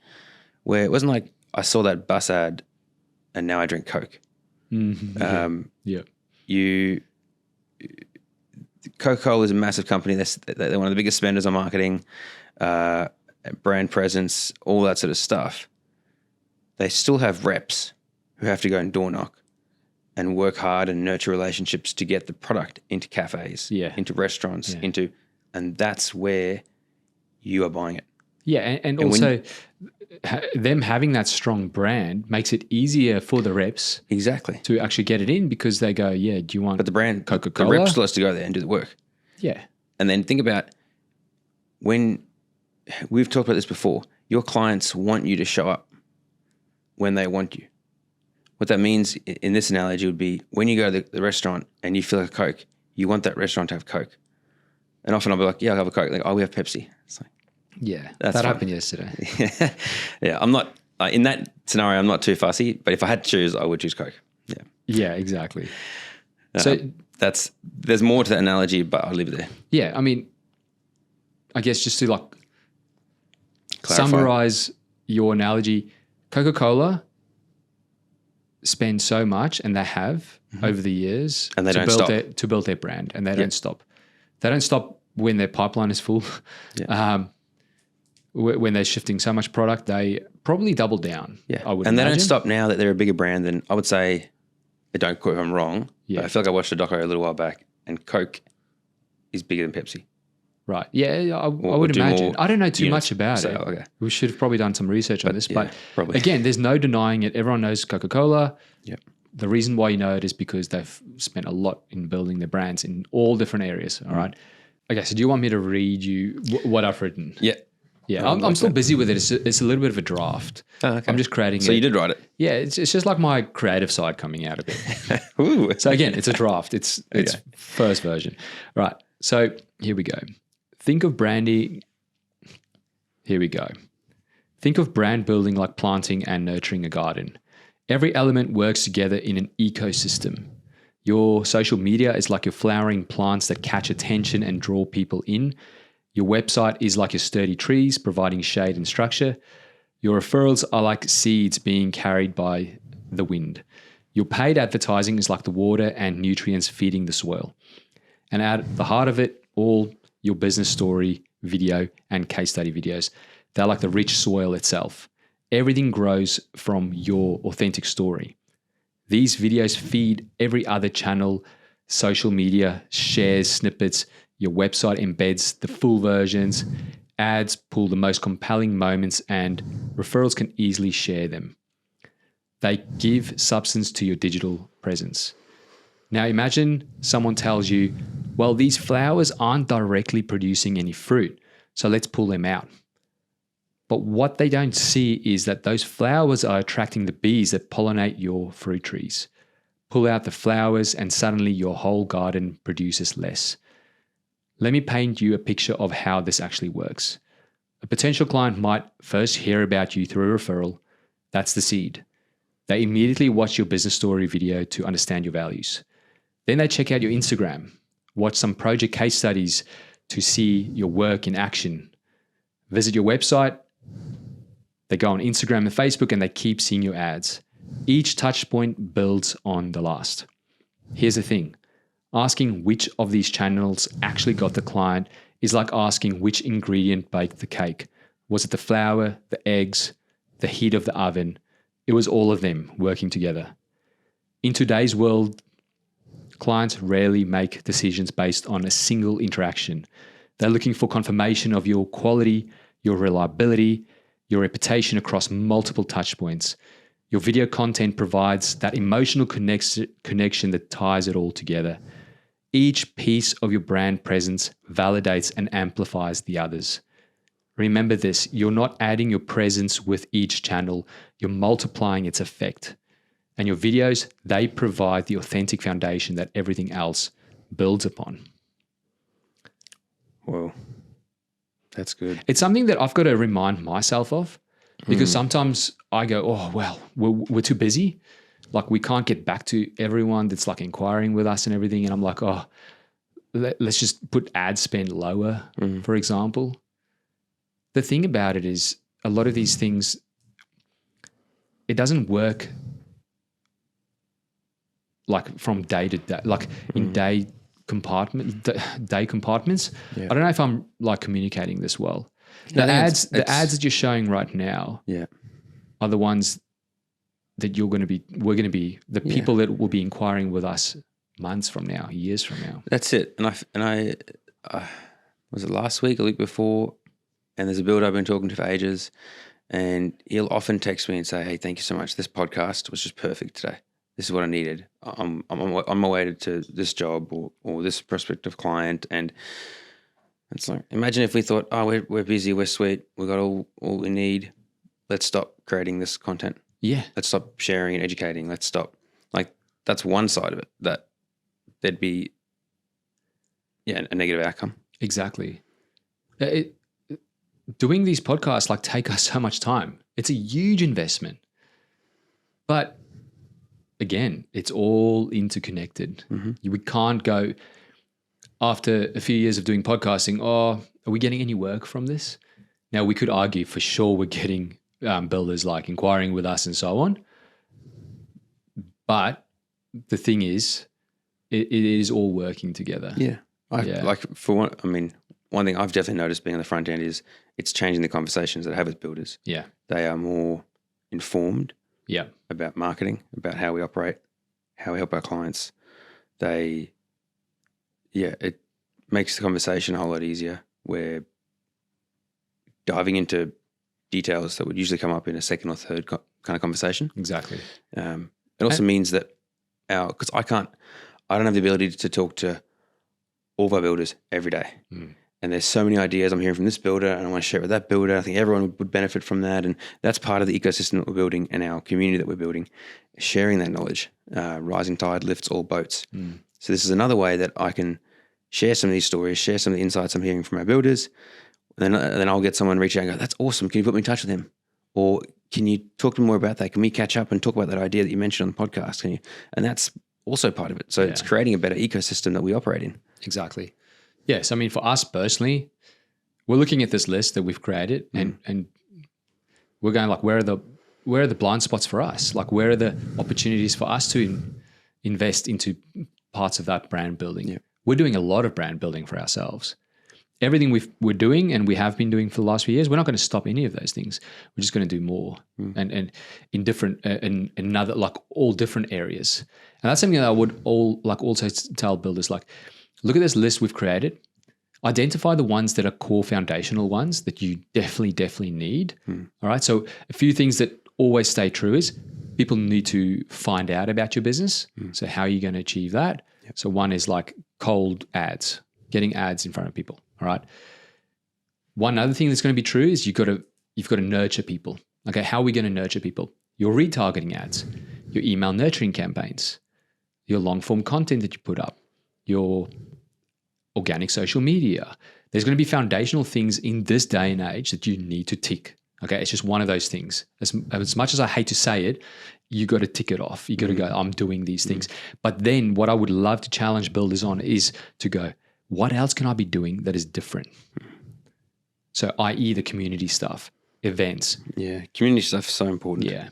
where it wasn't like I saw that bus ad and now I drink Coke. Coca-Cola is a massive company. They're one of the biggest spenders on marketing, brand presence, all that sort of stuff. They still have reps who have to go and door knock and work hard and nurture relationships to get the product into cafes, into restaurants, and that's where you are buying it. Yeah, and also them having that strong brand makes it easier for the reps to actually get it in, because they go, "Yeah, do you want?" But the brand, Coca-Cola? the rep still has to go there and do the work. Yeah, and then think about when we've talked about this before. Your clients want you to show up when they want you. What that means in this analogy would be when you go to the restaurant and you feel like a Coke, you want that restaurant to have Coke. And often I'll be like, "Yeah, I'll have a Coke." Like, "Oh, we have Pepsi." It's like, that happened yesterday. Yeah, I'm not in that scenario, I'm not too fussy. But if I had to choose, I would choose Coke. Yeah. Yeah, exactly. So There's more to that analogy, but I'll leave it there. yeah, I mean, I guess just to like Clarify. summarize your analogy, Coca-Cola spend so much, and they have over the years, And they to don't build stop. to build their brand, and they don't stop. They don't stop when their pipeline is full. Yeah. When they're shifting so much product, they probably double down. Yeah. I would and they imagine. don't stop now that they're a bigger brand than, I would say, don't quote if I'm wrong, Yeah. but I feel like I watched a doco a little while back, and Coke is bigger than Pepsi. Right. Yeah, I would do imagine. more I don't know too units much about sale, it. okay. We should have probably done some research on this. yeah, But probably. again, there's no denying it. Everyone knows Coca-Cola. Yep. The reason why you know it is because they've spent a lot in building their brands in all different areas. All right. Okay, so do you want me to read you what I've written? Yeah. Yeah, I'm still busy with it. It's a little bit of a draft. Oh, okay. I'm just creating it. So you did write it. Yeah, it's just like my creative side coming out a bit. Ooh. So again, it's a draft. It's first version. Right. So here we go. Think of branding. Here we go. Think of brand building like planting and nurturing a garden. Every element works together in an ecosystem. Your social media is like your flowering plants that catch attention and draw people in. Your website is like your sturdy trees, providing shade and structure. Your referrals are like seeds being carried by the wind. Your paid advertising is like the water and nutrients feeding the soil. And at the heart of it all, your business story, video, and case study videos. They're like the rich soil itself. Everything grows from your authentic story. These videos feed every other channel, social media, shares snippets. Your website embeds the full versions. Ads pull the most compelling moments, and referrals can easily share them. They give substance to your digital presence. Now imagine someone tells you, well, these flowers aren't directly producing any fruit, so let's pull them out. But what they don't see is that those flowers are attracting the bees that pollinate your fruit trees. Pull out the flowers and suddenly your whole garden produces less. Let me paint you a picture of how this actually works. A potential client might first hear about you through a referral. That's the seed. They immediately watch your business story video to understand your values. Then they check out your Instagram, watch some project case studies to see your work in action. Visit your website. They go on Instagram and Facebook and they keep seeing your ads. Each touch point builds on the last. Here's the thing. Asking which of these channels actually got the client is like asking which ingredient baked the cake. Was it the flour, the eggs, the heat of the oven? It was all of them working together. In today's world, clients rarely make decisions based on a single interaction. They're looking for confirmation of your quality, your reliability, your reputation across multiple touch points. Your video content provides that emotional connection that ties it all together. Each piece of your brand presence validates and amplifies the others. Remember this, you're not adding your presence with each channel, you're multiplying its effect. And your videos, they provide the authentic foundation that everything else builds upon. Whoa. That's good. It's something that I've got to remind myself of because sometimes I go, oh, well, we're too busy. Like we can't get back to everyone that's like inquiring with us and everything. And I'm like, oh, let's just put ad spend lower, for example. The thing about it is a lot of these things, it doesn't work like from day to day, like in day compartments. Yeah. I don't know if I'm like communicating this well. The No, I think ads that you're showing right now Yeah. are the ones that we're going to be the people that will be inquiring with us months from now, years from now. That's it. And I was it last week or the week before? And there's a builder I've been talking to for ages, and he'll often text me and say, "Hey, thank you so much. This podcast was just perfect today. This is what I needed. I'm on my way to this job or this prospective client." And it's like, imagine if we thought, "Oh, we're busy, we're sweet, we got all we need. Let's stop creating this content. Yeah. Let's stop sharing and educating. Let's stop." Like that's one side of it. That there'd be a negative outcome. Exactly. doing these podcasts like take us so much time. It's a huge investment. But again, it's all interconnected. We can't go after a few years of doing podcasting, are we getting any work from this? Now, we could argue for sure we're getting builders like inquiring with us and so on. But the thing is, it is all working together. Yeah. Like for one, I mean, one thing I've definitely noticed being on the front end is it's changing the conversations that I have with builders. Yeah. They are more informed Yeah. about marketing, about how we operate, how we help our clients. It makes the conversation a whole lot easier. We're diving into details that would usually come up in a second or third kind of conversation. Exactly. It also means that because I don't have the ability to talk to all of our builders every day. And there's so many ideas I'm hearing from this builder and I want to share it with that builder. I think everyone would benefit from that. And that's part of the ecosystem that we're building and our community that we're building, sharing that knowledge. Rising tide lifts all boats. So this is another way that I can share some of these stories, share some of the insights I'm hearing from our builders. And then I'll get someone reach out and go, that's awesome. Can you put me in touch with him? Or can you talk to me more about that? Can we catch up and talk about that idea that you mentioned on the podcast? Can you? And that's also part of it. So it's creating a better ecosystem that we operate in. Exactly. Yes. I mean, for us personally, we're looking at this list that we've created and we're going like, where are the blind spots for us? Like, where are the opportunities for us to invest into parts of that brand building? Yeah. We're doing a lot of brand building for ourselves. Everything we're doing and we have been doing for the last few years, we're not going to stop any of those things. We're just going to do more and in different, in another, like all different areas. And that's something that I would also tell builders, like, look at this list we've created. Identify the ones that are core foundational ones that you definitely need. All right. So a few things that always stay true is people need to find out about your business. So how are you going to achieve that? Yep. So one is like cold ads, getting ads in front of people. All right. One other thing that's going to be true is you've got to nurture people. Okay. How are we going to nurture people? Your retargeting ads, your email nurturing campaigns, your long form content that you put up, your organic social media. There's going to be foundational things in this day and age that you need to tick. Okay. It's just one of those things. As much as I hate to say it, you got to tick it off. You got to go, I'm doing these things. But then what I would love to challenge builders on is to go, what else can I be doing that is different? So i.e. the community stuff, events. Yeah. Community stuff is so important. Yeah.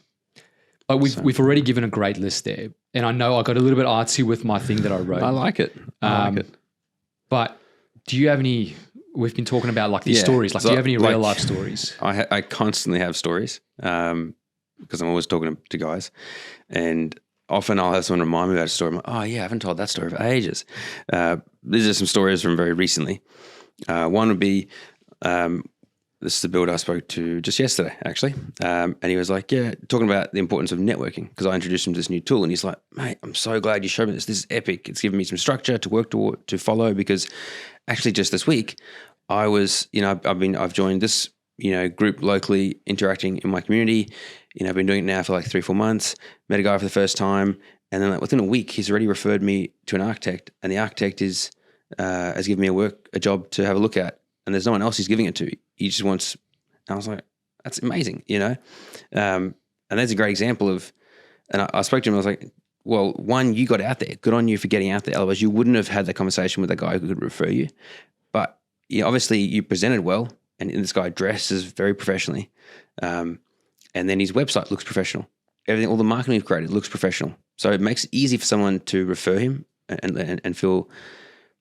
But we've already given a great list there. And I know I got a little bit artsy with my thing that I wrote. I like it. But do you have any, we've been talking about like these stories, like so do you have any real life stories? I constantly have stories because I'm always talking to guys and often I'll have someone remind me about a story. I'm like, oh yeah, I haven't told that story for ages. These are some stories from very recently. One would be, this is the builder I spoke to just yesterday, actually. And he was like, yeah, talking about the importance of networking because I introduced him to this new tool. And he's like, mate, I'm so glad you showed me this. This is epic. It's given me some structure to work to follow because actually just this week I was, I've joined this, group locally interacting in my community. I've been doing it now for like 3-4 months, met a guy for the first time. And then within a week, he's already referred me to an architect and the architect has given me a job to have a look at. And there's no one else he's giving it to. He just wants, and I was like, that's amazing, And that's a great example of, and I spoke to him, I was like, well, one, you got out there. Good on you for getting out there. Otherwise, you wouldn't have had that conversation with a guy who could refer you. But obviously you presented well and this guy dresses very professionally. And then his website looks professional. Everything, all the marketing we've created looks professional. So it makes it easy for someone to refer him and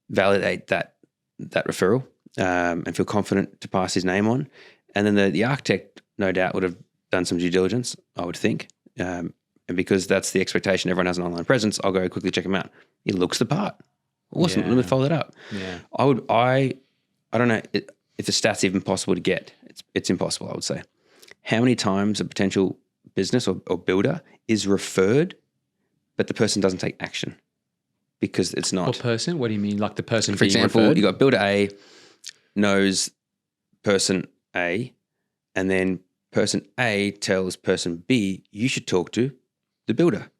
validate that referral. And feel confident to pass his name on. And then the architect, no doubt, would have done some due diligence, I would think. And because that's the expectation, everyone has an online presence, I'll go quickly check him out. He looks the part. Awesome. Let me follow that up. Yeah. I don't know if the stats even possible to get. It's impossible, I would say. How many times a potential business or builder is referred, but the person doesn't take action because it's not. What person? What do you mean? Like the person for being example, referred? You got builder A knows person A, and then person A tells person B, you should talk to the builder.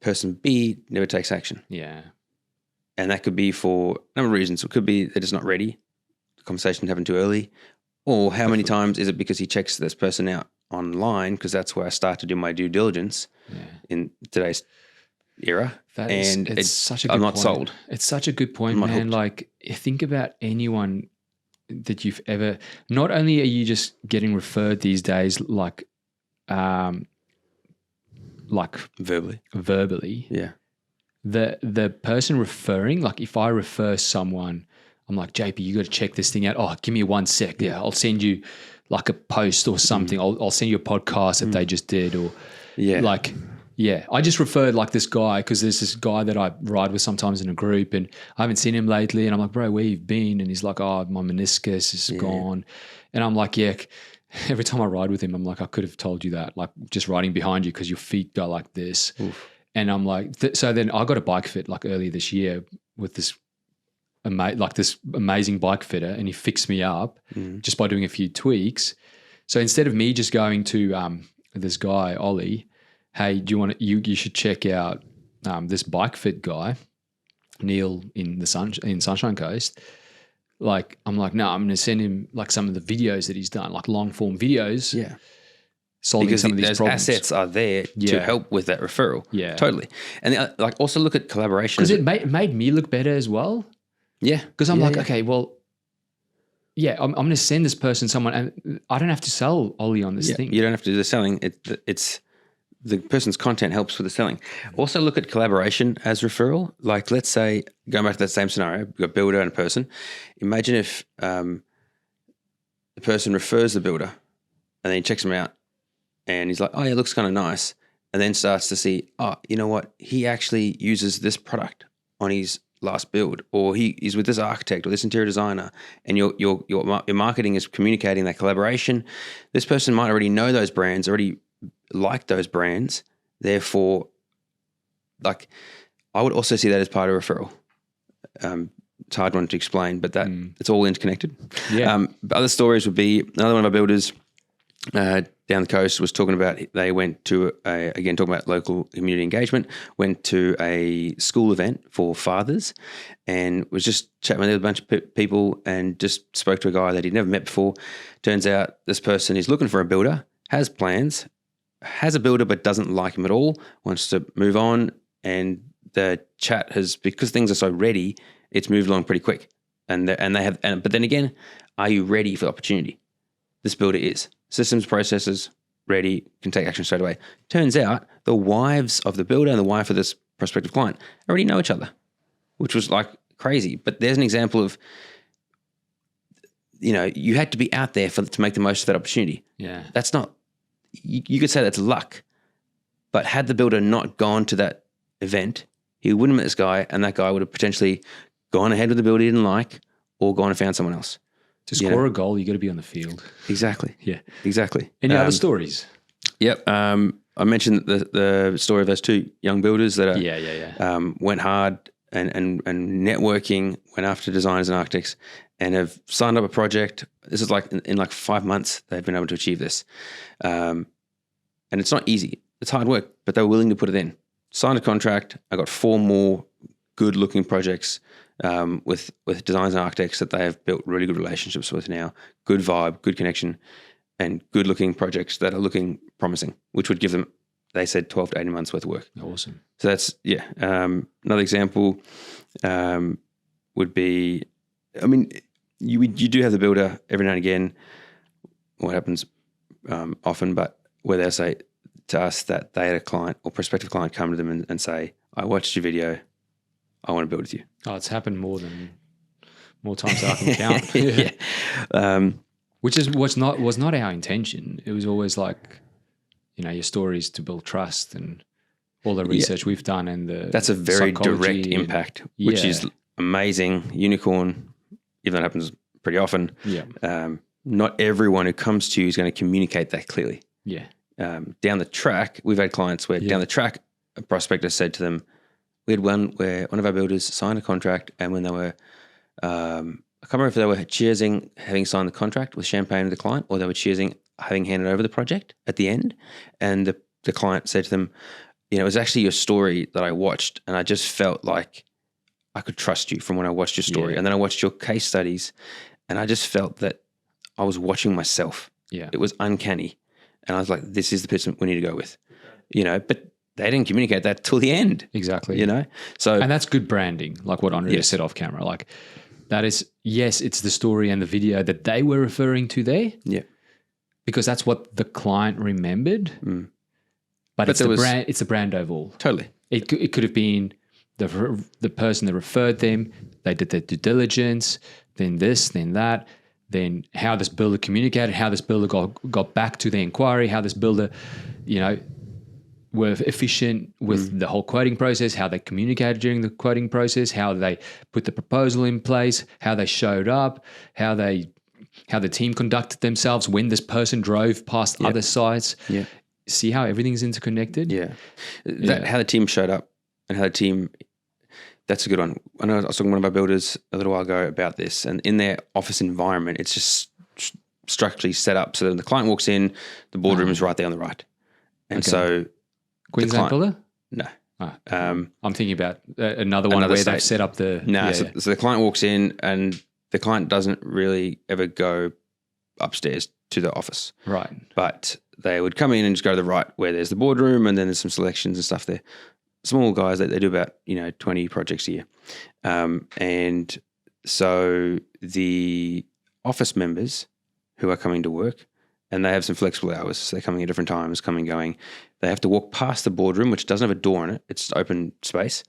Person B never takes action. Yeah. And that could be for a number of reasons. It could be they're just not ready. conversation happened too early? Or how many times is it because he checks this person out online, because that's where I start to do my due diligence in today's era. It's such a good I'm not point. sold. It's such a good point, I'm not man. hooked. Like, think about anyone that you've ever. Not only are you just getting referred these days, like verbally. Yeah. The person referring, like if I refer someone, I'm like, JP, you got to check this thing out. Oh, give me 1 sec. Yeah, I'll send you like a post or something. I'll send you a podcast that they just did, or like. Yeah, I just referred like this guy because there's this guy that I ride with sometimes in a group, and I haven't seen him lately. And I'm like, bro, where you been? And he's like, oh, my meniscus is gone. And I'm like, yeah. Every time I ride with him, I'm like, I could have told you that, like just riding behind you because your feet go like this. Oof. And I'm like, so then I got a bike fit like earlier this year with this amazing bike fitter, and he fixed me up just by doing a few tweaks. So instead of me just going to this guy, Ollie, hey, do you want to, you should check out this bike fit guy, Neil in Sunshine Coast. Like, I'm like, no, I'm going to send him like some of the videos that he's done, like long form videos. Yeah. Solving because some of these those problems. assets are there to help with that referral. Yeah. Totally. And like also look at collaboration. Because it made me look better as well. Yeah. Because I'm okay, well, I'm going to send this person someone, and I don't have to sell Ollie on this thing. You don't have to do the selling. It's the person's content helps with the selling. Also look at collaboration as referral. Like, let's say, going back to that same scenario, you've got a builder and a person. Imagine if the person refers the builder and then he checks him out and he's like, oh, yeah, it looks kind of nice. And then starts to see, oh, you know what? He actually uses this product on his last build, or he's with this architect or this interior designer, and your marketing is communicating that collaboration. This person might already know those brands, already like those brands. Therefore, like, I would also see that as part of referral. It's a hard one to explain, but that it's all interconnected. Yeah. Other stories would be another one of our builders down the coast was talking about, they went to again, talking about local community engagement, went to a school event for fathers and was just chatting with a bunch of people and just spoke to a guy that he'd never met before. Turns out this person is looking for a builder, has plans, has a builder but doesn't like him at all, wants to move on, and the chat has, because things are so ready, it's moved along pretty quick. But then again, are you ready for the opportunity? This builder is. Systems, processes, ready, can take action straight away. Turns out the wives of the builder and the wife of this prospective client already know each other, which was like crazy. But there's an example of, you had to be out there to make the most of that opportunity. Yeah. That's not, you could say that's luck, but had the builder not gone to that event, he wouldn't have met this guy, and that guy would have potentially gone ahead with the builder he didn't like, or gone and found someone else. To score a goal, you got to be on the field. Exactly. Yeah. Exactly. Any other stories? Yep. I mentioned the story of those two young builders that went hard and networking, went after designers and architects, and have signed up a project. This is like in like 5 months they've been able to achieve this. And it's not easy. It's hard work, but they were willing to put it in. Signed a contract. I got 4 more good looking projects with designers and architects that they have built really good relationships with now. Good vibe, good connection, and good looking projects that are looking promising, which would give them, they said, 12 to 18 months worth of work. Awesome. So that's, another example would be, I mean, you do have the builder every now and again, what happens often, but where they'll say to us that they had a client or prospective client come to them and say, I watched your video, I want to build with you. Oh, it's happened more times than I can count. Yeah. Which was not our intention. It was always like, your stories to build trust and all the research we've done and that's a very direct impact, which is amazing. Unicorn, even though it happens pretty often. Yeah. Not everyone who comes to you is going to communicate that clearly. Yeah. Down the track, we've had clients where down the track, a prospect has said to them, we had one where one of our builders signed a contract, and when they were, I can't remember if they were cheersing having signed the contract with champagne with the client, or they were cheersing having handed over the project at the end. And the client said to them, it was actually your story that I watched, and I just felt like I could trust you from when I watched your story. Yeah. And then I watched your case studies, And I just felt that I was watching myself. Yeah. It was uncanny. And I was like, this is the person we need to go with, but they didn't communicate that till the end. Exactly. So, And that's good branding, like what Andre said off camera. Like that is, yes, it's the story and the video that they were referring to there. Yeah. Because that's what the client remembered. But it's the brand overall. Totally. It could have been the person that referred them. They did their due diligence, then this, then that, then how this builder communicated, how this builder got back to the inquiry, how this builder, were efficient with the whole quoting process, how they communicated during the quoting process, how they put the proposal in place, how they showed up, how the team conducted themselves when this person drove past other sites. Yeah. See how everything's interconnected? Yeah. How the team showed up and how the team, that's a good one. I know I was talking to one of our builders a little while ago about this, and in their office environment, it's just structurally set up so that when the client walks in, the boardroom is right there on the right. And so Queensland builder? No. I'm thinking about another one where they've set up the... No, so the client walks in and the client doesn't really ever go upstairs to the office. Right. But they would come in and just go to the right where there's the boardroom and then there's some selections and stuff there. Small guys, they do about, 20 projects a year. And so the office members who are coming to work, and they have some flexible hours, so they're coming at different times, coming, going. They have to walk past the boardroom, which doesn't have a door in it. It's open space,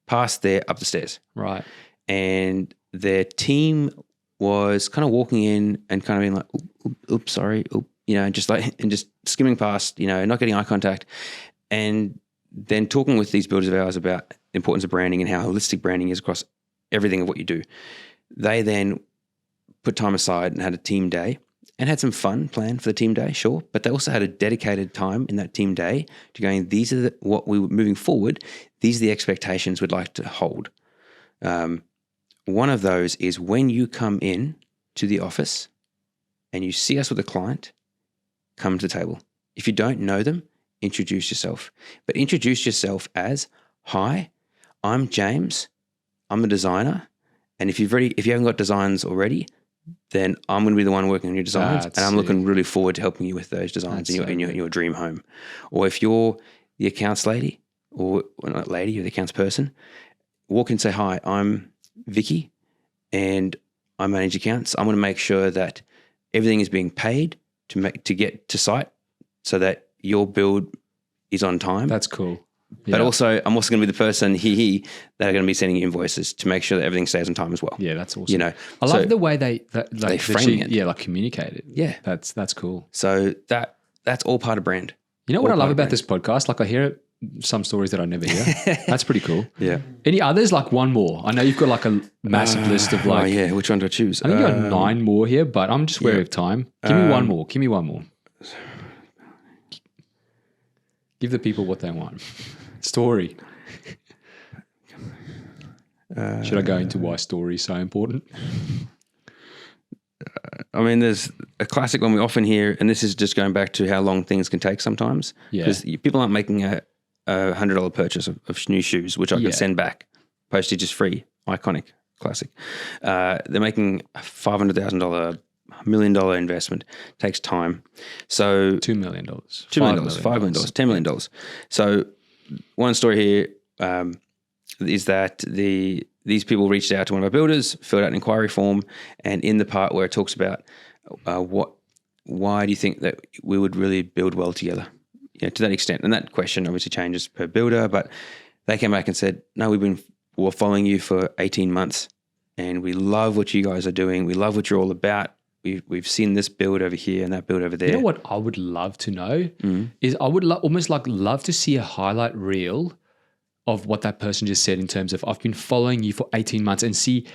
past there, up the stairs. Right. And their team was kind of walking in and kind of being like, oops, sorry, and just skimming past, not getting eye contact. And then talking with these builders of ours about the importance of branding and how holistic branding is across everything of what you do. They then put time aside and had a team day and had some fun planned for the team day, sure. But they also had a dedicated time in that team day to going, these are what we were moving forward. These are the expectations we'd like to hold. One of those is when you come in to the office and you see us with a client, come to the table. If you don't know them, introduce yourself. But introduce yourself as, hi, I'm James. I'm a designer. And if you haven't got designs already, then I'm going to be the one working on your designs. And I'm looking really forward to helping you with those designs in your dream home. Or if you're the accounts lady, or not lady, you're the accounts person, walk in and say, hi, I'm Vicky and I manage accounts. I'm going to make sure that everything is being paid to get to site so that your build is on time. That's cool. But also, I'm also going to be the person that are going to be sending you invoices to make sure that everything stays on time as well. Yeah, that's awesome. I love the way they frame it. Yeah, like communicate it. Yeah, that's cool. So that's all part of brand. You know what I love about this podcast? Like I hear some stories that I never hear. That's pretty cool. Yeah. Any others? Like one more. I know you've got like a massive list of like. Oh yeah, which one do I choose? I think you got 9 more here, but I'm just wary of time. Give me one more. Give me one more. Give the people what they want. Story. Should I go into why story is so important? I mean, there's a classic one we often hear, and this is just going back to how long things can take sometimes. Yeah. Because people aren't making a $100 purchase of new shoes, which I could send back. Postage is free. Iconic. Classic. They're making a $500,000, $1 million investment. Takes time. So $2 million. $2 million, $5 million, $10 million. So one story here is that these people reached out to one of our builders, filled out an inquiry form, and in the part where it talks about why do you think that we would really build well together, to that extent. And that question obviously changes per builder, but they came back and said, no, we're following you for 18 months and we love what you guys are doing. We love what you're all about. We've seen this build over here and that build over there. You know what I would love to know is I would almost love to see a highlight reel of what that person just said in terms of I've been following you for 18 months and see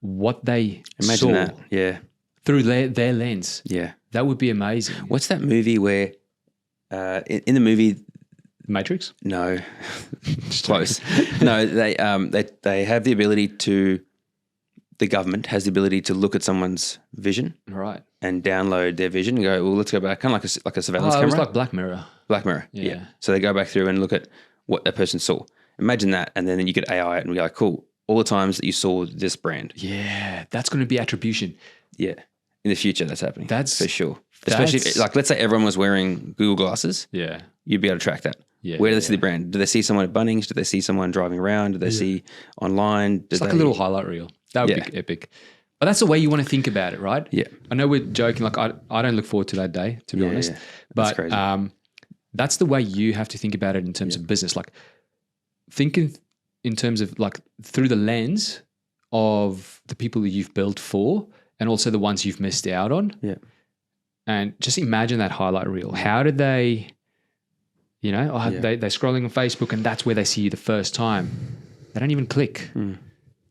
what they Imagine saw that. Yeah. through their lens. Yeah. That would be amazing. What's that movie where in the movie Matrix? No. Close. No, they have the ability to, the government has the ability to look at someone's vision, right, and download their vision and go, well, let's go back, kind of like a surveillance camera. It was like Black Mirror. Black Mirror, yeah. So they go back through and look at what that person saw. Imagine that, and then you could AI it and be like, cool, all the times that you saw this brand. Yeah, that's going to be attribution. Yeah. In the future, that's happening. That's- for sure. Especially that's- like, let's say everyone was wearing Google glasses. Yeah. You'd be able to track that. Yeah, Where do they see the brand? Do they see someone at Bunnings? Do they see someone driving around? Do they see online? It's like a little highlight reel. That would be epic. But that's the way you want to think about it, right? Yeah. I know we're joking. Like I don't look forward to that day, to be honest. Yeah. That's But crazy. that's the way you have to think about it in terms of business. Like thinking in terms of like through the lens of the people that you've built for and also the ones you've missed out on. Yeah. And just imagine that highlight reel. How did they, they're scrolling on Facebook and that's where they see you the first time. They don't even click.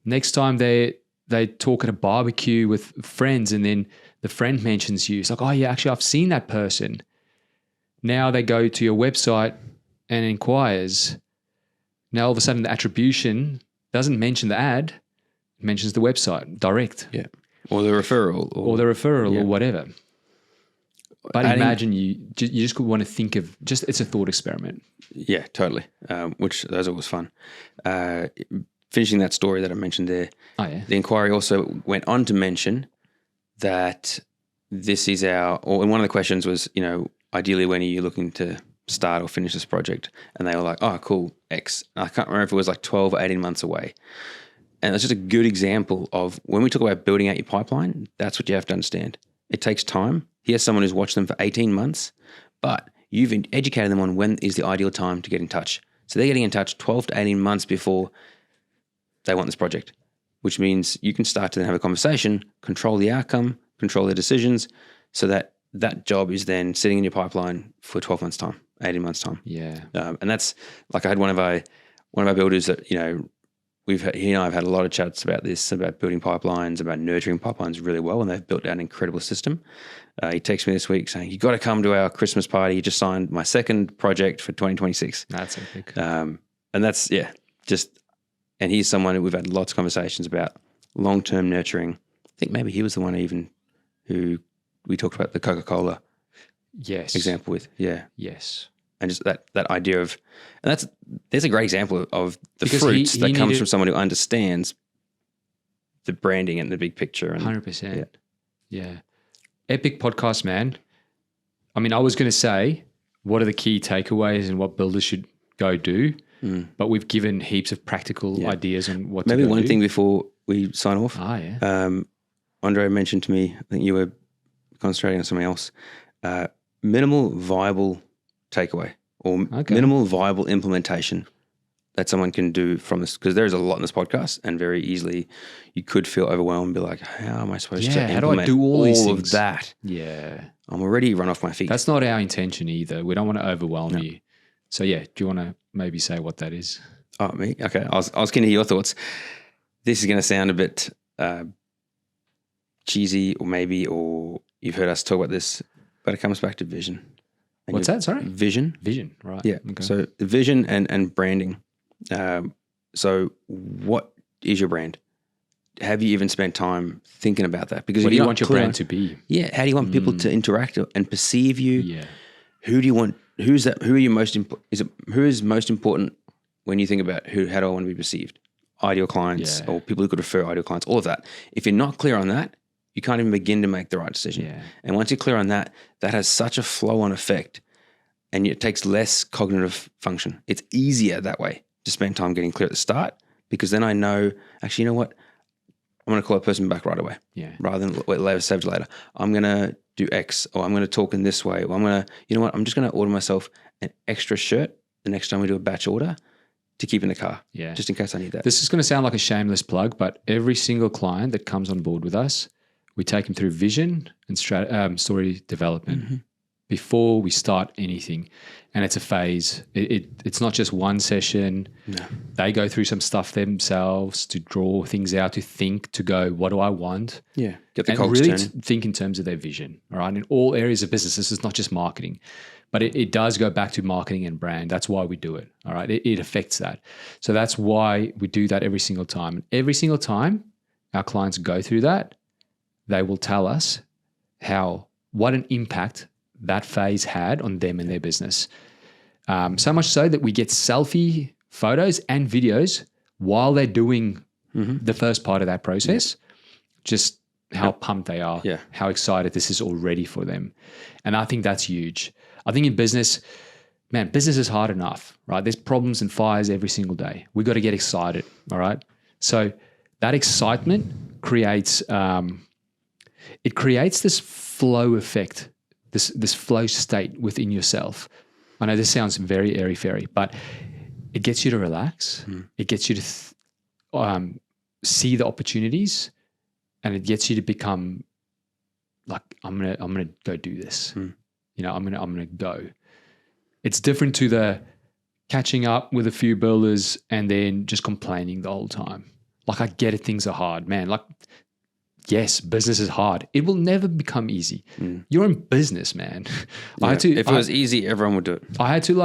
Next time they talk at a barbecue with friends and then the friend mentions you. It's like, oh yeah, actually I've seen that person. Now they go to your website and inquires. Now all of a sudden the attribution doesn't mention the ad, it mentions the website direct. Yeah. Or the referral. Or the referral or whatever. But imagine you just want to think of it's a thought experiment. Yeah, totally. Which those are always fun. Finishing that story that I mentioned there. Oh yeah. The inquiry also went on to mention that this is and one of the questions was, ideally when are you looking to start or finish this project? And they were like, oh, cool, X. And I can't remember if it was like 12 or 18 months away. And it's just a good example of when we talk about building out your pipeline, that's what you have to understand. It takes time. Here's someone who's watched them for 18 months, but you've educated them on when is the ideal time to get in touch. So they're getting in touch 12 to 18 months before they want this project, which means you can start to then have a conversation, control the outcome, control their decisions, so that job is then sitting in your pipeline for 12 months' time, 18 months' time. Yeah. And that's like I had one of our builders that, he and I have had a lot of chats about this, about building pipelines, about nurturing pipelines really well, and they've built out an incredible system. He texted me this week saying, you got to come to our Christmas party. You just signed my second project for 2026. That's epic. And that's, and he's someone we've had lots of conversations about long-term nurturing. I think maybe he was the one even who we talked about the Coca-Cola example with. Yeah. Yes. And just that idea of, and there's a great example of the Because fruits he that comes needed- from someone who understands the branding and the big picture. And 100%. Yeah. Epic podcast, man. I mean, I was going to say, what are the key takeaways and what builders should go do? But we've given heaps of practical ideas on what maybe to go one do. thing before we sign off. Ah, yeah. Andre mentioned to me, I think you were concentrating on something else, minimal viable takeaway or minimal viable implementation that someone can do from this, because there's a lot in this podcast and very easily you could feel overwhelmed and be like, how am I supposed to how do I implement do all these of things? that? Yeah. I'm already run off my feet. That's not our intention either. We don't want to overwhelm you. So yeah, do you want to maybe say what that is? Oh, me? Okay. I was keen to hear your thoughts. This is going to sound a bit cheesy or you've heard us talk about this, but it comes back to vision. And What's that? Sorry? Vision. Vision, right. Yeah. Okay. So vision and branding. So what is your brand? Have you even spent time thinking about that? Because what if do you you're want not your clear brand on- to be? Yeah. How do you want people to interact and perceive you? Yeah. Who do you want? Who's that? Who are you most? Who is most important when you think about how do I want to be perceived? Ideal clients or people who could refer ideal clients. All of that. If you're not clear on that, you can't even begin to make the right decision. Yeah. And once you're clear on that, that has such a flow-on effect, and it takes less cognitive function. It's easier that way to spend time getting clear at the start, because then I know, actually, you know what? I'm going to call a person back right away. Yeah. Rather than save it later. I'm going to do X, or I'm going to talk in this way, or I'm going to, you know what? I'm just going to order myself an extra shirt the next time we do a batch order to keep in the car. Yeah. Just in case I need that. This is going to sound like a shameless plug, but every single client that comes on board with us, we take them through vision and story development before we start anything. And it's a phase. It's not just one session. No. They go through some stuff themselves to draw things out, to think, to go, what do I want? Yeah. Get the And cogs really turning. think in terms of their vision, all right? In all areas of business, this is not just marketing, but it does go back to marketing and brand. That's why we do it, all right? It affects that. So that's why we do that every single time. Every single time our clients go through that, they will tell us what an impact that phase had on them and their business. So much so that we get selfie photos and videos while they're doing the first part of that process. Just how pumped they are, Yeah. how excited this is already for them. And I think that's huge. I think in business, man, business is hard enough, right? There's problems and fires every single day. We got to get excited, all right? So that excitement creates it creates this flow effect, this flow state within yourself. I know this sounds very airy-fairy, but it gets you to relax. It gets you to see the opportunities, and it gets you to become like, I'm gonna go do this. You know, I'm gonna go. It's different to the catching up with a few builders and then just complaining the whole time. Like, I get it, things are hard, man. Like, yes, business is hard. It will never become easy. You're in business, man. Yeah. If it was easy, everyone would do it. I had to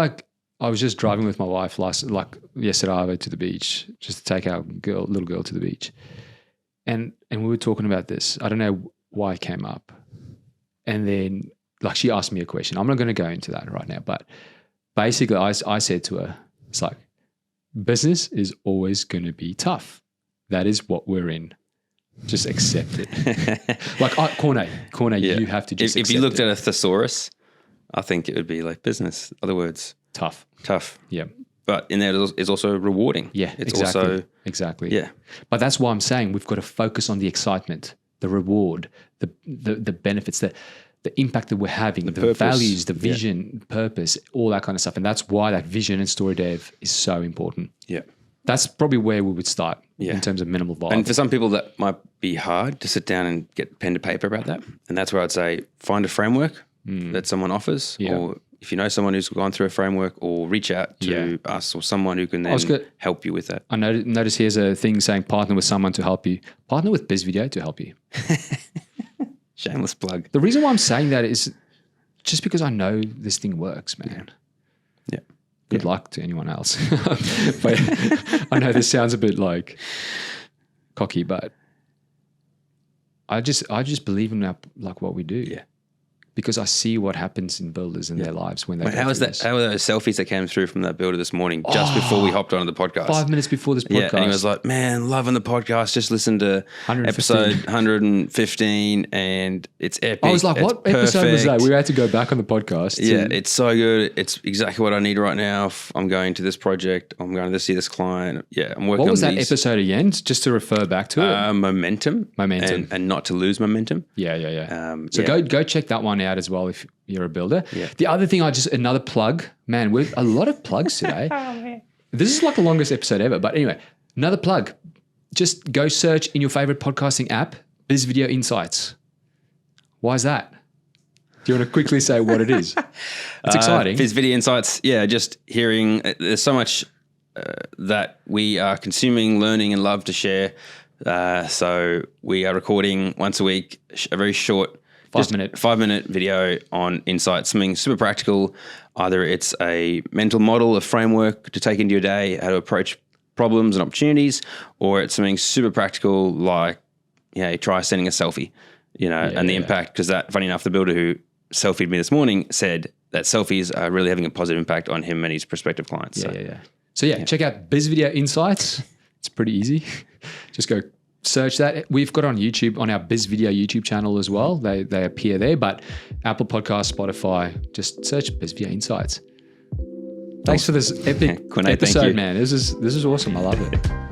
I was just driving with my wife yesterday. I went to the beach just to take our little girl to the beach, and we were talking about this. I don't know why it came up, and then she asked me a question. I'm not going to go into that right now, but basically, I said to her, it's like, business is always going to be tough. That is what we're in. Just accept it. Corne, you have to just accept it. If you looked at a thesaurus, I think it would be like business. Other words, tough. Yeah. But in there is also rewarding. Yeah, it's exactly. Yeah. But that's why I'm saying we've got to focus on the excitement, the reward, the benefits, the impact that we're having, the purpose. Values, the vision, purpose, all that kind of stuff. And that's why that vision and story dev is so important. Yeah. That's probably where we would start in terms of minimal viable. And for some people, that might be hard to sit down and get pen to paper about that. And that's where I'd say find a framework that someone offers, or if you know someone who's gone through a framework, or reach out to us or someone who can then help you with that. I notice here's a thing saying partner with someone to help you. Partner with BizVideo to help you. Shameless plug. The reason why I'm saying that is just because I know this thing works, man. Yeah. Good luck to anyone else. But I know this sounds a bit like cocky, but I just believe in what we do. Yeah. Because I see what happens in builders in their lives when they go How was through that? this. How were those selfies that came through from that builder this morning, just before we hopped onto the podcast? 5 minutes before this podcast. Yeah, and he was like, "Man, loving the podcast. Just listen to 115. episode 115, and it's epic." I was like, It's what episode was that? perfect. We had to go back on the podcast. Yeah, it's so good. It's exactly what I need right now. I'm going to this project. I'm going to see this client. Yeah, I'm working What was on that these. episode again? Just to refer back to it. Momentum. Momentum. And not to lose momentum. Yeah. So yeah. go check that one out as well if you're a builder. Yeah. The other thing, another plug, man, we're a lot of plugs today. This is like the longest episode ever. But anyway, another plug. Just go search in your favorite podcasting app, BizVideo Insights. Why is that? Do you want to quickly say what it is? It's exciting. BizVideo Insights. Yeah, just hearing, there's so much that we are consuming, learning, and love to share. So we are recording once a week, a very short 5-minute video on insights, something super practical. Either it's a mental model, a framework to take into your day, how to approach problems and opportunities, or it's something super practical like, try sending a selfie, and the impact, because that, funny enough, the builder who selfied me this morning said that selfies are really having a positive impact on him and his prospective clients. So check out BizVideo Insights. It's pretty easy. Just go search that. We've got it on YouTube, on our BizVideo YouTube channel as well. They appear there, but Apple Podcasts, Spotify, just search BizVideo Insights. Thanks for this epic Quinay, episode, thank you. man. This is awesome. I love it.